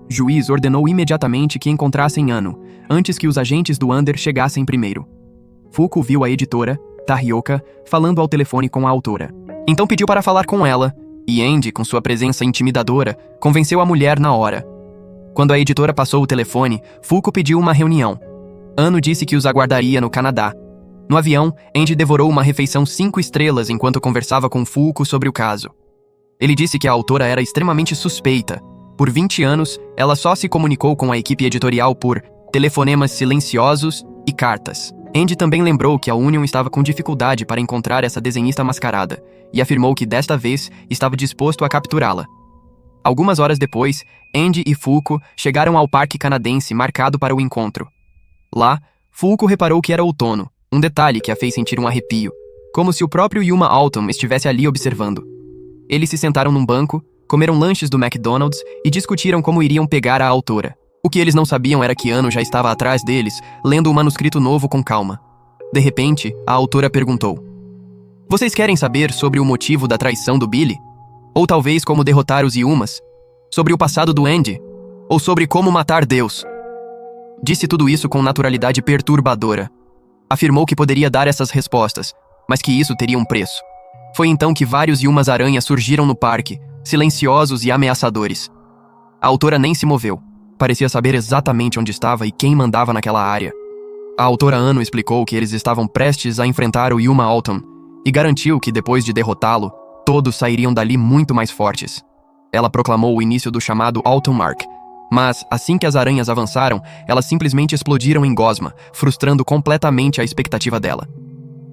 Juiz ordenou imediatamente que encontrassem Ano, antes que os agentes do Under chegassem primeiro. Fuko viu a editora, Tahioka, falando ao telefone com a autora. Então pediu para falar com ela, e Andy, com sua presença intimidadora, convenceu a mulher na hora. Quando a editora passou o telefone, Fuko pediu uma reunião. Ano disse que os aguardaria no Canadá. No avião, Andy devorou uma refeição 5 estrelas enquanto conversava com Fuko sobre o caso. Ele disse que a autora era extremamente suspeita. Por 20 anos, ela só se comunicou com a equipe editorial por telefonemas silenciosos e cartas. Andy também lembrou que a Union estava com dificuldade para encontrar essa desenhista mascarada e afirmou que desta vez estava disposto a capturá-la. Algumas horas depois, Andy e Fuko chegaram ao parque canadense marcado para o encontro. Lá, Fuko reparou que era outono, um detalhe que a fez sentir um arrepio, como se o próprio Yuma Autumn estivesse ali observando. Eles se sentaram num banco, comeram lanches do McDonald's e discutiram como iriam pegar a autora. O que eles não sabiam era que Ano já estava atrás deles, lendo um manuscrito novo com calma. De repente, a autora perguntou: "Vocês querem saber sobre o motivo da traição do Billy? Ou talvez como derrotar os Yumas? Sobre o passado do Andy? Ou sobre como matar Deus?" Disse tudo isso com naturalidade perturbadora. Afirmou que poderia dar essas respostas, mas que isso teria um preço. Foi então que vários Yumas-aranha surgiram no parque, silenciosos e ameaçadores. A autora nem se moveu. Parecia saber exatamente onde estava e quem mandava naquela área. A autora Ano explicou que eles estavam prestes a enfrentar o Yuma Autumn e garantiu que depois de derrotá-lo, todos sairiam dali muito mais fortes. Ela proclamou o início do chamado Autumn Arc, mas assim que as aranhas avançaram, elas simplesmente explodiram em gosma, frustrando completamente a expectativa dela.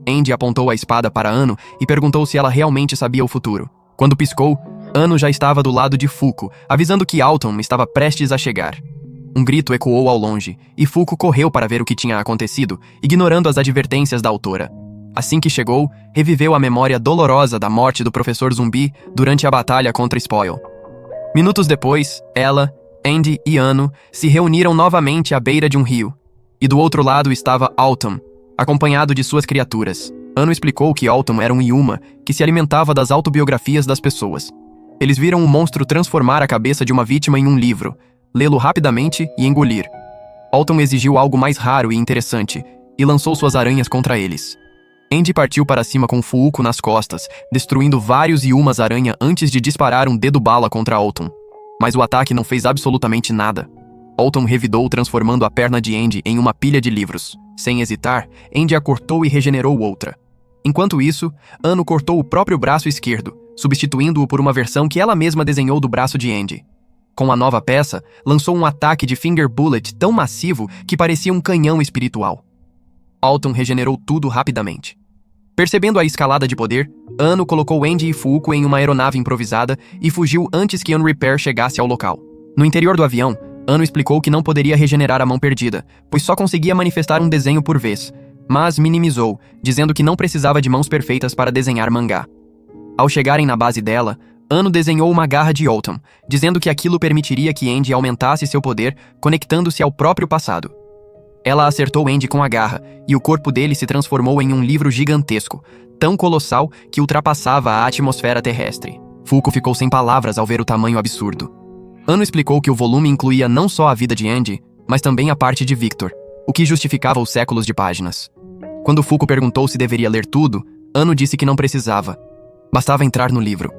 Andy apontou a espada para Ano e perguntou se ela realmente sabia o futuro. Quando piscou, Ano já estava do lado de Fuko, avisando que Autumn estava prestes a chegar. Um grito ecoou ao longe, e Fuko correu para ver o que tinha acontecido, ignorando as advertências da autora. Assim que chegou, reviveu a memória dolorosa da morte do professor zumbi durante a batalha contra Spoil. Minutos depois, ela, Andy e Ano se reuniram novamente à beira de um rio. E do outro lado estava Autumn, acompanhado de suas criaturas. Ano explicou que Autumn era um Yuma que se alimentava das autobiografias das pessoas. Eles viram o monstro transformar a cabeça de uma vítima em um livro, lê-lo rapidamente e engolir. Autumn exigiu algo mais raro e interessante, e lançou suas aranhas contra eles. Andy partiu para cima com Fuko nas costas, destruindo vários Yumas-aranha antes de disparar um dedo-bala contra Autumn. Mas o ataque não fez absolutamente nada. Autumn revidou, transformando a perna de Andy em uma pilha de livros. Sem hesitar, Andy a cortou e regenerou outra. Enquanto isso, Ano cortou o próprio braço esquerdo, substituindo-o por uma versão que ela mesma desenhou do braço de Andy. Com a nova peça, lançou um ataque de Finger Bullet tão massivo que parecia um canhão espiritual. Autumn regenerou tudo rapidamente. Percebendo a escalada de poder, Ano colocou Andy e Fuko em uma aeronave improvisada e fugiu antes que Unrepair chegasse ao local. No interior do avião, Ano explicou que não poderia regenerar a mão perdida, pois só conseguia manifestar um desenho por vez, mas minimizou, dizendo que não precisava de mãos perfeitas para desenhar mangá. Ao chegarem na base dela, Ano desenhou uma garra de Autumn, dizendo que aquilo permitiria que Andy aumentasse seu poder, conectando-se ao próprio passado. Ela acertou Andy com a garra, e o corpo dele se transformou em um livro gigantesco, tão colossal que ultrapassava a atmosfera terrestre. Fuko ficou sem palavras ao ver o tamanho absurdo. Ano explicou que o volume incluía não só a vida de Andy, mas também a parte de Victor, o que justificava os séculos de páginas. Quando Fuko perguntou se deveria ler tudo, Ano disse que não precisava. Bastava entrar no livro.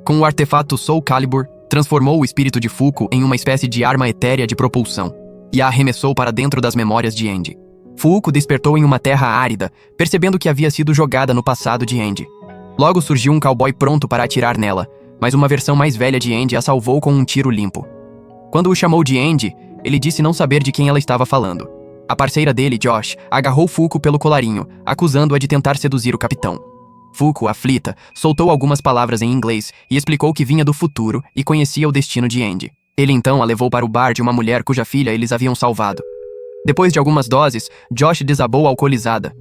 Com o artefato Soul Calibur, transformou o espírito de Fuuko em uma espécie de arma etérea de propulsão e a arremessou para dentro das memórias de Andy. Fuuko despertou em uma terra árida, percebendo que havia sido jogada no passado de Andy. Logo surgiu um cowboy pronto para atirar nela, mas uma versão mais velha de Andy a salvou com um tiro limpo. Quando o chamou de Andy, ele disse não saber de quem ela estava falando. A parceira dele, Josh, agarrou Fuuko pelo colarinho, acusando-a de tentar seduzir o capitão. Fuuko, aflita, soltou algumas palavras em inglês e explicou que vinha do futuro e conhecia o destino de Andy. Ele então a levou para o bar de uma mulher cuja filha eles haviam salvado. Depois de algumas doses, Josh desabou alcoolizada.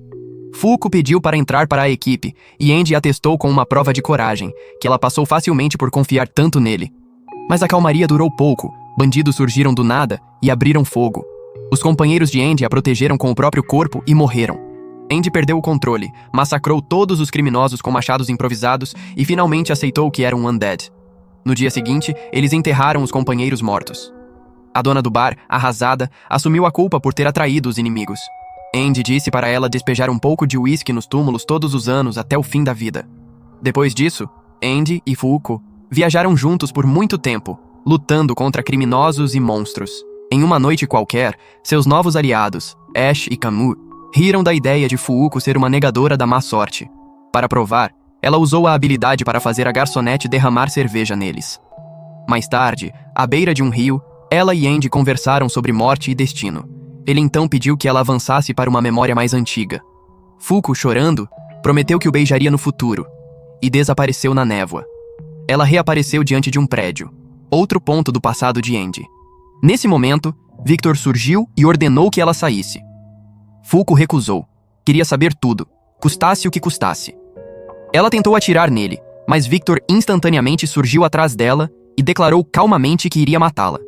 Fuuko pediu para entrar para a equipe, e Andy a testou com uma prova de coragem, que ela passou facilmente por confiar tanto nele. Mas a calmaria durou pouco, bandidos surgiram do nada e abriram fogo. Os companheiros de Andy a protegeram com o próprio corpo e morreram. Andy perdeu o controle, massacrou todos os criminosos com machados improvisados e finalmente aceitou que era um undead. No dia seguinte, eles enterraram os companheiros mortos. A dona do bar, arrasada, assumiu a culpa por ter atraído os inimigos. Andy disse para ela despejar um pouco de uísque nos túmulos todos os anos até o fim da vida. Depois disso, Andy e Fuuko viajaram juntos por muito tempo, lutando contra criminosos e monstros. Em uma noite qualquer, seus novos aliados, Ash e Camus, riram da ideia de Fuuko ser uma negadora da má sorte. Para provar, ela usou a habilidade para fazer a garçonete derramar cerveja neles. Mais tarde, à beira de um rio, ela e Andy conversaram sobre morte e destino. Ele então pediu que ela avançasse para uma memória mais antiga. Fuuko, chorando, prometeu que o beijaria no futuro, e desapareceu na névoa. Ela reapareceu diante de um prédio, outro ponto do passado de Andy. Nesse momento, Victor surgiu e ordenou que ela saísse. Fuuko recusou. Queria saber tudo, custasse o que custasse. Ela tentou atirar nele, mas Victor instantaneamente surgiu atrás dela e declarou calmamente que iria matá-la.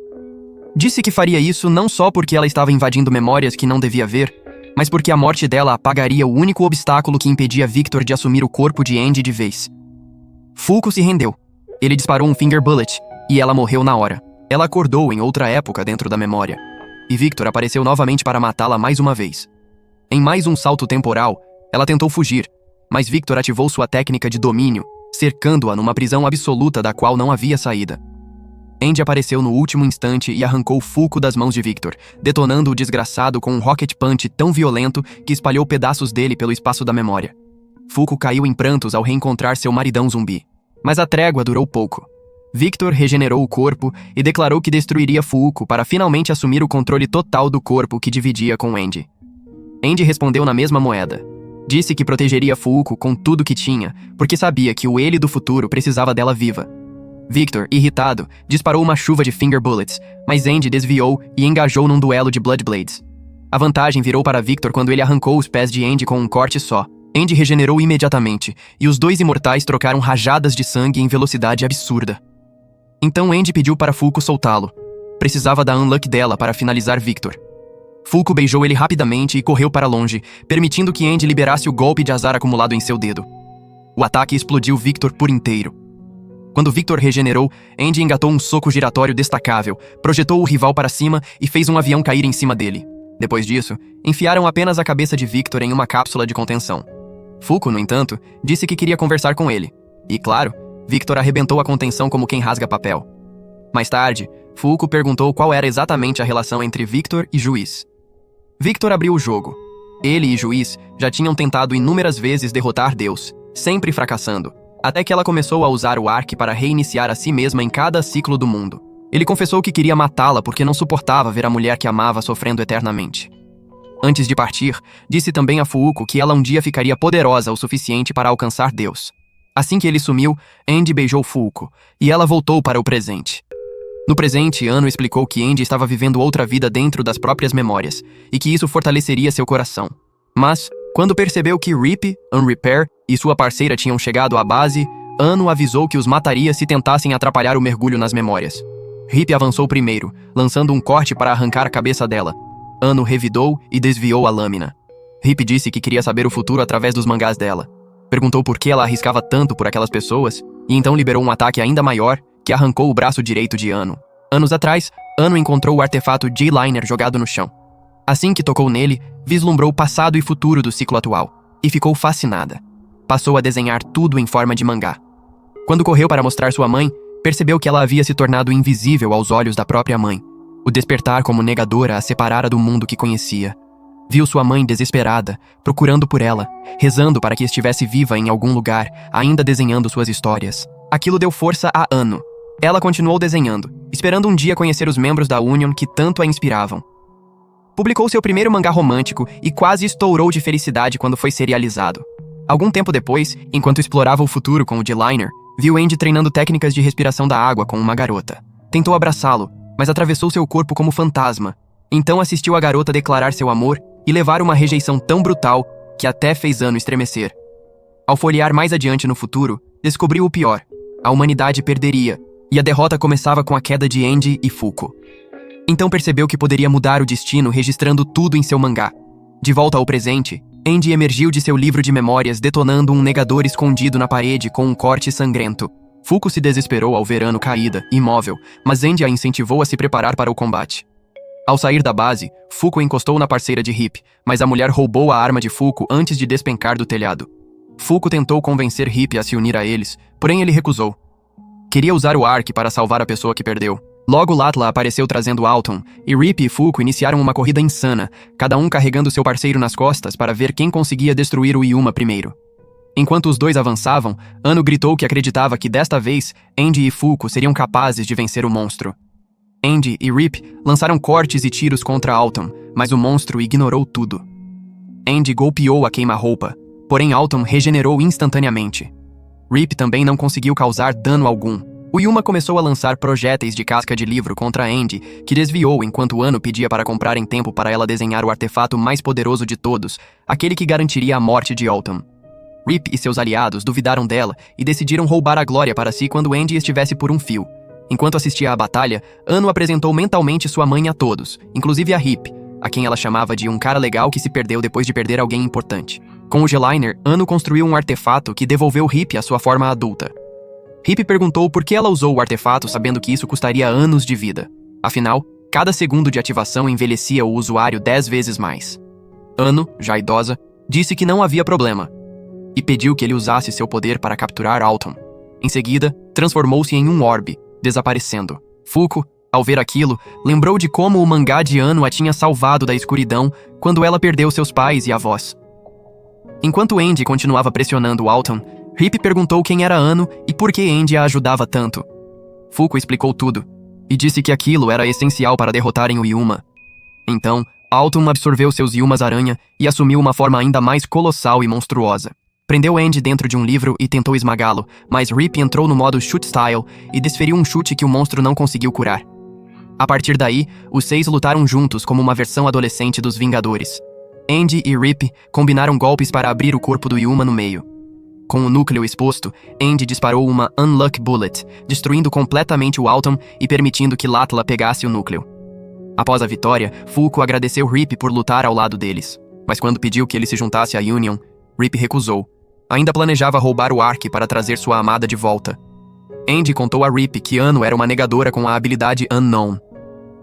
Disse que faria isso não só porque ela estava invadindo memórias que não devia ver, mas porque a morte dela apagaria o único obstáculo que impedia Victor de assumir o corpo de Andy de vez. Fuuko se rendeu. Ele disparou um finger bullet e ela morreu na hora. Ela acordou em outra época dentro da memória, e Victor apareceu novamente para matá-la mais uma vez. Em mais um salto temporal, ela tentou fugir, mas Victor ativou sua técnica de domínio, cercando-a numa prisão absoluta da qual não havia saída. Andy apareceu no último instante e arrancou Fuuko das mãos de Victor, detonando o desgraçado com um rocket punch tão violento que espalhou pedaços dele pelo espaço da memória. Fuuko caiu em prantos ao reencontrar seu maridão zumbi. Mas a trégua durou pouco. Victor regenerou o corpo e declarou que destruiria Fuuko para finalmente assumir o controle total do corpo que dividia com Andy. Andy respondeu na mesma moeda. Disse que protegeria Fuuko com tudo que tinha, porque sabia que o ele do futuro precisava dela viva. Victor, irritado, disparou uma chuva de finger bullets, mas Andy desviou e engajou num duelo de Blood Blades. A vantagem virou para Victor quando ele arrancou os pés de Andy com um corte só. Andy regenerou imediatamente, e os dois imortais trocaram rajadas de sangue em velocidade absurda. Então Andy pediu para Fuuko soltá-lo. Precisava da unluck dela para finalizar Victor. Fuuko beijou ele rapidamente e correu para longe, permitindo que Andy liberasse o golpe de azar acumulado em seu dedo. O ataque explodiu Victor por inteiro. Quando Victor regenerou, Andy engatou um soco giratório destacável, projetou o rival para cima e fez um avião cair em cima dele. Depois disso, enfiaram apenas a cabeça de Victor em uma cápsula de contenção. Fuuko, no entanto, disse que queria conversar com ele. E, claro, Victor arrebentou a contenção como quem rasga papel. Mais tarde, Fuuko perguntou qual era exatamente a relação entre Victor e Juiz. Victor abriu o jogo. Ele e Juiz já tinham tentado inúmeras vezes derrotar Deus, sempre fracassando, até que ela começou a usar o Ark para reiniciar a si mesma em cada ciclo do mundo. Ele confessou que queria matá-la porque não suportava ver a mulher que amava sofrendo eternamente. Antes de partir, disse também a Fuuko que ela um dia ficaria poderosa o suficiente para alcançar Deus. Assim que ele sumiu, Andy beijou Fuuko, e ela voltou para o presente. No presente, Ano explicou que Andy estava vivendo outra vida dentro das próprias memórias, e que isso fortaleceria seu coração. Mas, quando percebeu que Rip, Unrepair e sua parceira tinham chegado à base, Ano avisou que os mataria se tentassem atrapalhar o mergulho nas memórias. Rip avançou primeiro, lançando um corte para arrancar a cabeça dela. Ano revidou e desviou a lâmina. Rip disse que queria saber o futuro através dos mangás dela. Perguntou por que ela arriscava tanto por aquelas pessoas, e então liberou um ataque ainda maior, que arrancou o braço direito de Ano. Anos atrás, Ano encontrou o artefato J-Liner jogado no chão. Assim que tocou nele, vislumbrou o passado e futuro do ciclo atual, e ficou fascinada. passou a desenhar tudo em forma de mangá. Quando correu para mostrar sua mãe, percebeu que ela havia se tornado invisível aos olhos da própria mãe. O despertar como negadora a separara do mundo que conhecia. Viu sua mãe desesperada, procurando por ela, rezando para que estivesse viva em algum lugar, ainda desenhando suas histórias. Aquilo deu força a Anu. Ela continuou desenhando, esperando um dia conhecer os membros da Union que tanto a inspiravam. Publicou seu primeiro mangá romântico e quase estourou de felicidade quando foi serializado. Algum tempo depois, enquanto explorava o futuro com o D-Liner, viu Andy treinando técnicas de respiração da água com uma garota. Tentou abraçá-lo, mas atravessou seu corpo como fantasma. Então assistiu a garota declarar seu amor e levar uma rejeição tão brutal que até fez Anu estremecer. Ao folhear mais adiante no futuro, descobriu o pior. A humanidade perderia, e a derrota começava com a queda de Andy e Fuko. Então percebeu que poderia mudar o destino registrando tudo em seu mangá. De volta ao presente, Andy emergiu de seu livro de memórias detonando um negador escondido na parede com um corte sangrento. Fuko se desesperou ao ver Anu caída, imóvel, mas Andy a incentivou a se preparar para o combate. Ao sair da base, Fuko encostou na parceira de Hip, mas a mulher roubou a arma de Fuko antes de despencar do telhado. Fuko tentou convencer Hip a se unir a eles, porém ele recusou. Queria usar o Ark para salvar a pessoa que perdeu. Logo Latla apareceu trazendo Alton, e Rip e Fuko iniciaram uma corrida insana, cada um carregando seu parceiro nas costas para ver quem conseguia destruir o Yuma primeiro. Enquanto os dois avançavam, Anu gritou que acreditava que desta vez, Andy e Fuko seriam capazes de vencer o monstro. Andy e Rip lançaram cortes e tiros contra Alton, mas o monstro ignorou tudo. Andy golpeou a queima-roupa, porém Alton regenerou instantaneamente. Rip também não conseguiu causar dano algum. O Yuma começou a lançar projéteis de casca de livro contra Andy, que desviou enquanto Anu pedia para comprar em tempo para ela desenhar o artefato mais poderoso de todos, aquele que garantiria a morte de Alton. Rip e seus aliados duvidaram dela e decidiram roubar a glória para si quando Andy estivesse por um fio. Enquanto assistia à batalha, Anu apresentou mentalmente sua mãe a todos, inclusive a Hip, a quem ela chamava de um cara legal que se perdeu depois de perder alguém importante. Com o G-Liner, Anu construiu um artefato que devolveu Hip à sua forma adulta. Hip perguntou por que ela usou o artefato sabendo que isso custaria anos de vida. Afinal, cada segundo de ativação envelhecia o usuário 10 vezes mais. Anu, já idosa, disse que não havia problema, e pediu que ele usasse seu poder para capturar Alton. Em seguida, transformou-se em um orbe, desaparecendo. Fuko, ao ver aquilo, lembrou de como o mangá de Anu a tinha salvado da escuridão quando ela perdeu seus pais e avós. Enquanto Andy continuava pressionando Alton, Rip perguntou quem era Anu e por que Andy a ajudava tanto. Fuko explicou tudo, e disse que aquilo era essencial para derrotarem o Yuma. Então, Alton absorveu seus Yumas-aranha e assumiu uma forma ainda mais colossal e monstruosa. Prendeu Andy dentro de um livro e tentou esmagá-lo, mas Rip entrou no modo Shoot Style e desferiu um chute que o monstro não conseguiu curar. A partir daí, os 6 lutaram juntos como uma versão adolescente dos Vingadores. Andy e Rip combinaram golpes para abrir o corpo do Yuma no meio. Com o núcleo exposto, Andy disparou uma Unluck Bullet, destruindo completamente o Alton e permitindo que Latla pegasse o núcleo. Após a vitória, Fuko agradeceu Rip por lutar ao lado deles, mas quando pediu que ele se juntasse à Union, Rip recusou. Ainda planejava roubar o Ark para trazer sua amada de volta. Andy contou a Rip que Anu era uma negadora com a habilidade Unknown.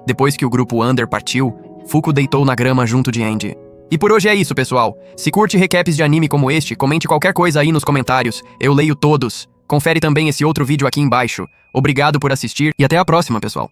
Depois que o grupo Under partiu, Fuko deitou na grama junto de Andy. E por hoje é isso, pessoal. Se curte recaps de anime como este, comente qualquer coisa aí nos comentários. Eu leio todos. Confere também esse outro vídeo aqui embaixo. Obrigado por assistir e até a próxima, pessoal.